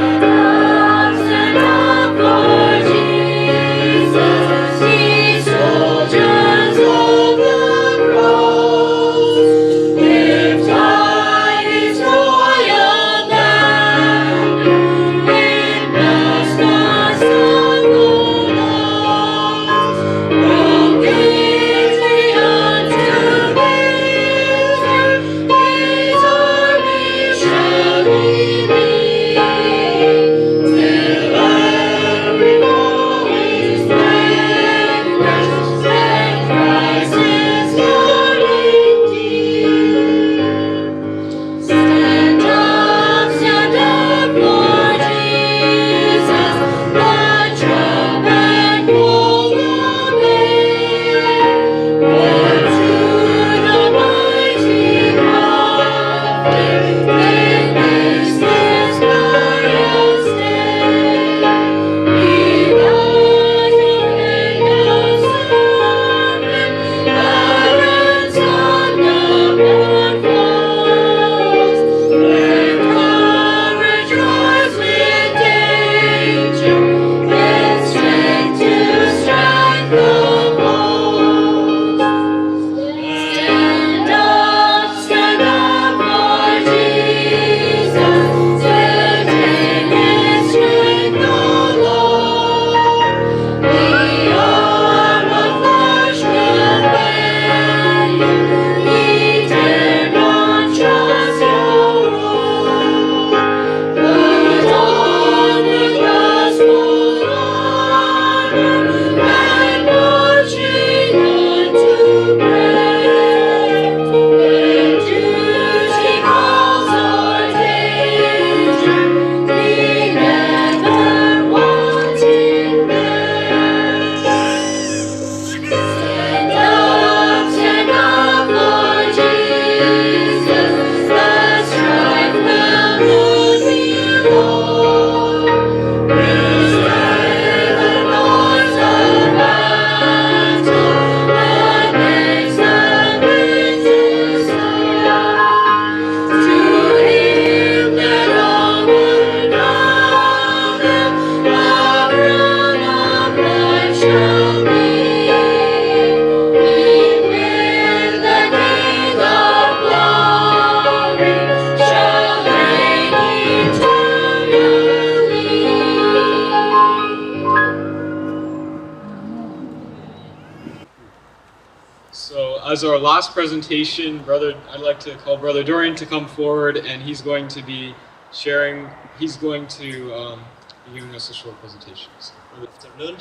as our last presentation, I'd like to call Brother Dorian to come forward, and he's going to be sharing. He's going to be giving us a short presentation. So, Good afternoon.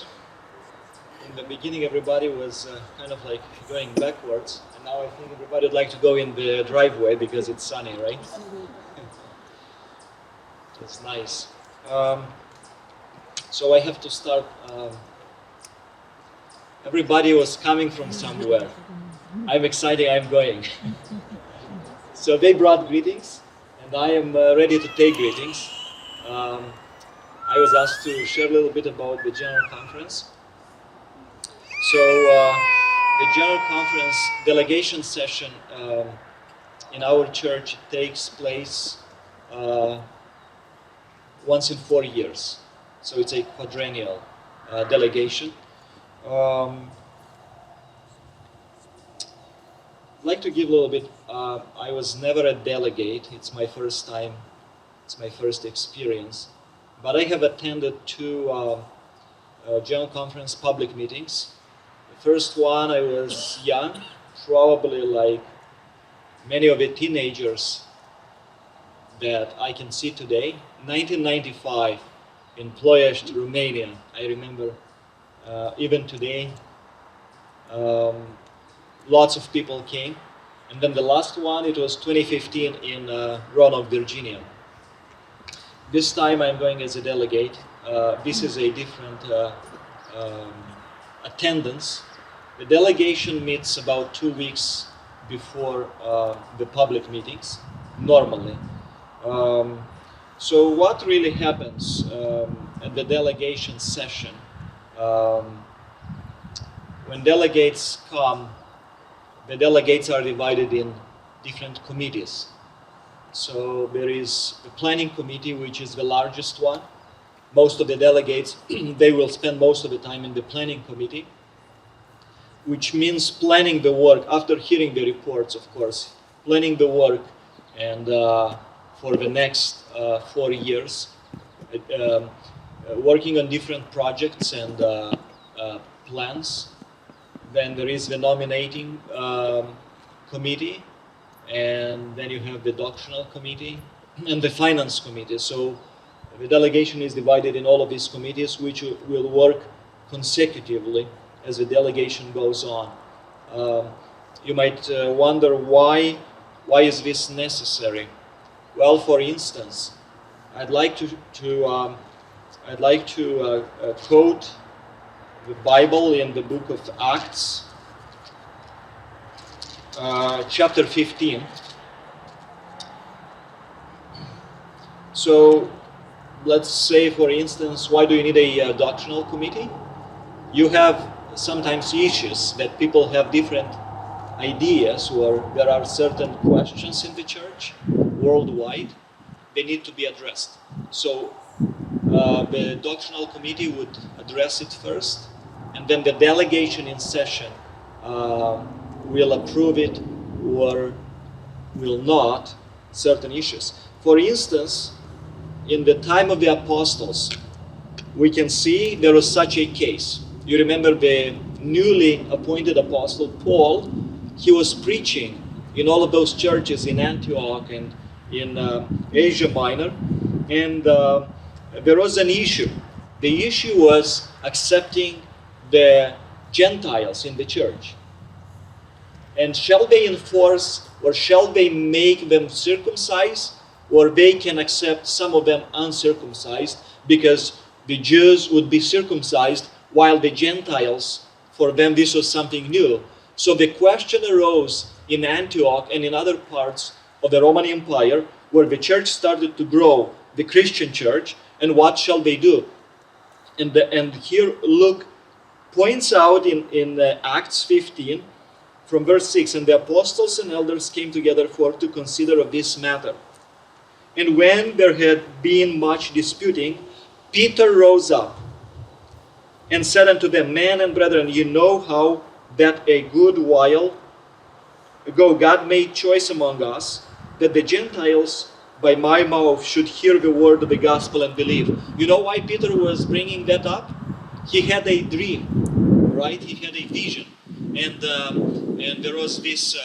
In the beginning, everybody was kind of like going backwards, and now I think everybody would like to go in the driveway because it's sunny, right? It's nice. So I have to start. Everybody was coming from somewhere. I'm excited, I'm going. So they brought greetings, and I am ready to take greetings. I was asked to share a little bit about the General Conference. So the General Conference delegation session in our church takes place once in 4 years. So it's a quadrennial delegation. I'd like to give a little bit. I was never a delegate. It's my first time. It's my first experience. But I have attended 2 General Conference public meetings. The first one, I was young, probably like many of the teenagers that I can see today. 1995 in Ploiești, Romania. I remember even today. Lots of people came. And then the last one, it was 2015 in Roanoke, Virginia. This time I'm going as a delegate. This is a different attendance. The delegation meets about 2 weeks before the public meetings, normally. So what really happens at the delegation session? When delegates come, the delegates are divided in different committees. So there is the planning committee, which is the largest one. Most of the delegates, they will spend most of the time in the planning committee, which means planning the work, after hearing the reports, of course, planning the work and for the next 4 years, working on different projects and plans. Then there is the nominating committee, and then you have the doctrinal committee and the finance committee. So the delegation is divided in all of these committees, which will work consecutively as the delegation goes on. You might wonder why is this necessary? Well, for instance, I'd like to quote the Bible in the book of Acts, chapter 15. So let's say, for instance, why do you need a doctrinal committee? You have sometimes issues that people have different ideas, or there are certain questions in the church worldwide. They need to be addressed. So the doctrinal committee would address it first, and then the delegation in session will approve it or will not certain issues. For instance, in the time of the apostles, we can see there was such a case. You remember the newly appointed apostle Paul. He was preaching in all of those churches in Antioch and in Asia Minor, and there was an issue. The issue was accepting the Gentiles in the church. And shall they enforce, or shall they make them circumcised, or they can accept some of them uncircumcised, because the Jews would be circumcised while the Gentiles, for them this was something new. So the question arose in Antioch and in other parts of the Roman Empire, where the church started to grow, the Christian church, and what shall they do? And here Luke points out in Acts 15, from verse 6, and the apostles and elders came together to consider of this matter. And when there had been much disputing, Peter rose up and said unto them, Men and brethren, you know how that a good while ago God made choice among us, that the Gentiles by my mouth should hear the word of the gospel and believe. You know why Peter was bringing that up? He had a dream, right? He had a vision. And and there was this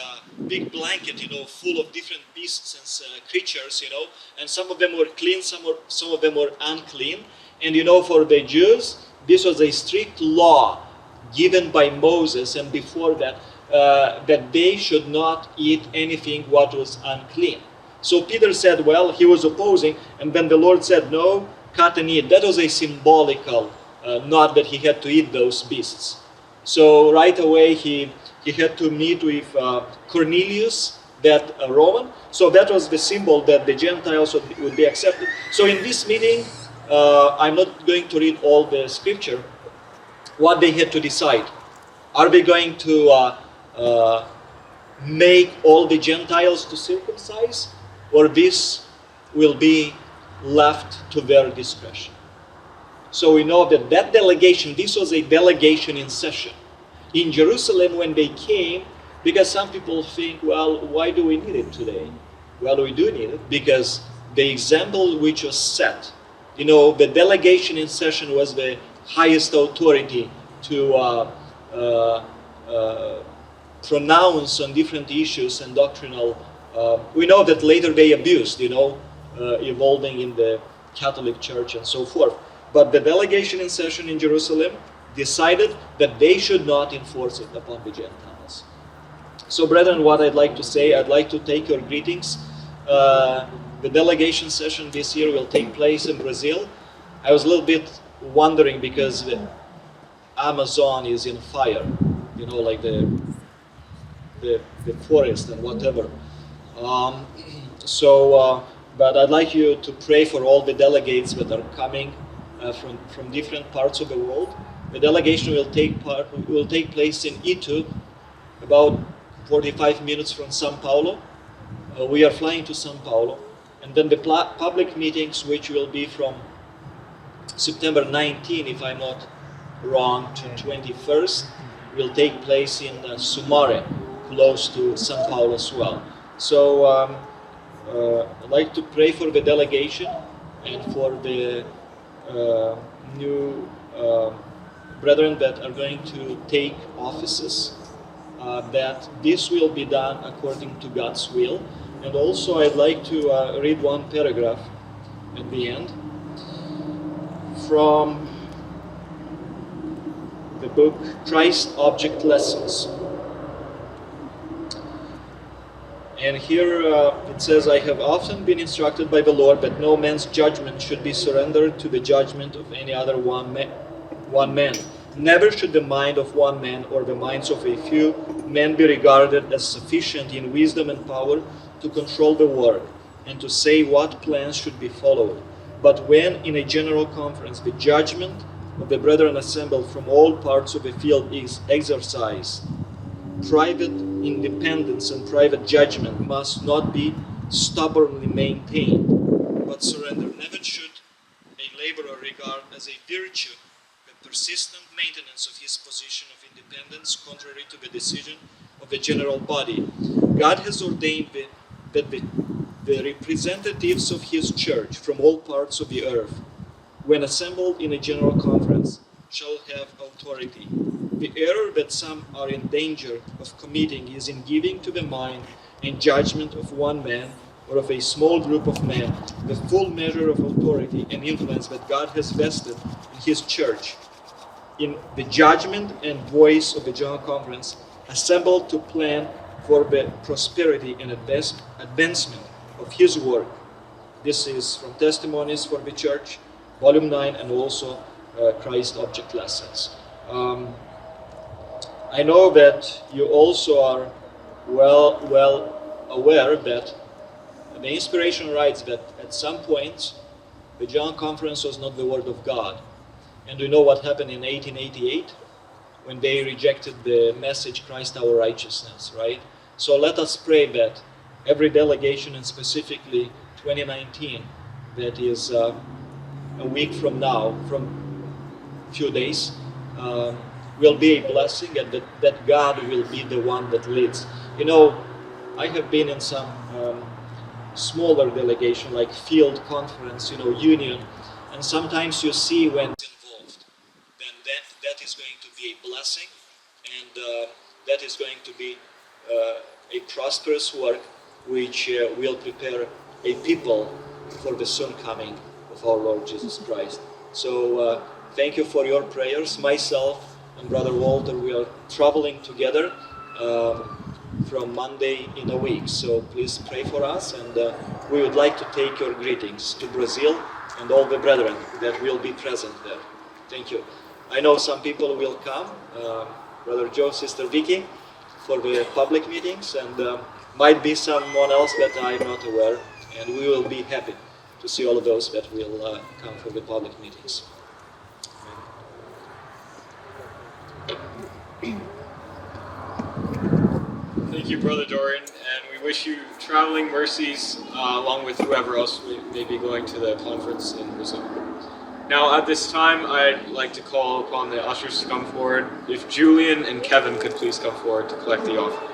big blanket, full of different beasts and creatures, and some of them were clean, some of them were unclean. And for the Jews, this was a strict law given by Moses, and before that, that they should not eat anything what was unclean. So Peter said, well, he was opposing, and then the Lord said, no, cut and eat. That was a symbolical, not that he had to eat those beasts. So right away he had to meet with Cornelius, that Roman. So that was the symbol that the Gentiles would be accepted. So in this meeting, I'm not going to read all the scripture, what they had to decide. Are they going to make all the Gentiles to circumcise, or this will be left to their discretion? So we know that delegation, this was a delegation in session. In Jerusalem, when they came, because some people think, well, why do we need it today? Well, we do need it because the example which was set, the delegation in session was the highest authority to pronounce on different issues and doctrinal. We know that later they abused, evolving in the Catholic Church and so forth. But the delegation in session in Jerusalem decided that they should not enforce it upon the Gentiles. So, brethren, what I'd like to say, I'd like to take your greetings. The delegation session this year will take place in Brazil. I was a little bit wondering because the Amazon is in fire, like the forest and whatever. But I'd like you to pray for all the delegates that are coming from different parts of the world. The delegation will take place in Itu, about 45 minutes from São Paulo. We are flying to São Paulo, and then the public meetings, which will be from September 19, if I'm not wrong, to 21st, will take place in Sumaré, close to São Paulo as well. So I'd like to pray for the delegation and for the new brethren that are going to take offices, that this will be done according to God's will. And also I'd like to read one paragraph at the end from the book Christ Object Lessons. And here it says, I have often been instructed by the Lord that no man's judgment should be surrendered to the judgment of any other one man. Never should the mind of one man or the minds of a few men be regarded as sufficient in wisdom and power to control the work and to say what plans should be followed. But when in a general conference the judgment of the brethren assembled from all parts of the field is exercised, private independence and private judgment must not be stubbornly maintained, but surrendered. Never should a laborer regard as a virtue the persistent maintenance of his position of independence contrary to the decision of the general body. God has ordained that the representatives of his church from all parts of the earth, when assembled in a general conference, shall have authority. The error that some are in danger of committing is in giving to the mind and judgment of one man or of a small group of men the full measure of authority and influence that God has vested in his church. In the judgment and voice of the General Conference, assembled to plan for the prosperity and advancement of his work. This is from Testimonies for the Church, Volume 9, and also Christ Object Lessons. I know that you also are well aware that the inspiration writes that at some point the General Conference was not the Word of God. And we know what happened in 1888 when they rejected the message, Christ our righteousness, right? So let us pray that every delegation, and specifically 2019, that is a week from now, from a few days, will be a blessing, and that God will be the one that leads. I have been in some smaller delegation, like field conference, union, and sometimes you see when it's involved, then that is going to be a blessing, and that is going to be a prosperous work which will prepare a people for the soon coming of our Lord Jesus Christ. So thank you for your prayers. Myself and Brother Walter, we are traveling together from Monday in a week. So please pray for us, and we would like to take your greetings to Brazil and all the brethren that will be present there. Thank you. I know some people will come, Brother Joe, Sister Vicky, for the public meetings, and might be someone else that I'm not aware, and we will be happy to see all of those that will come for the public meetings. Thank you, Brother Dorian, and we wish you traveling mercies along with whoever else may be going to the conference in Brazil. Now, at this time, I'd like to call upon the ushers to come forward. If Julian and Kevin could please come forward to collect the offering.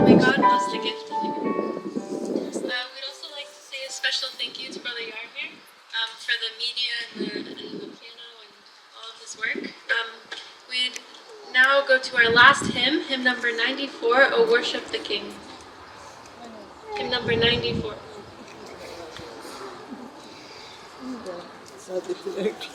May God bless the gift of the gift. We'd also like to say a special thank you to Brother Yarmir for the media and the piano and all of this work. We'd now go to our last hymn, hymn number 94, O Worship the King. Hymn number 94. It's not difficult.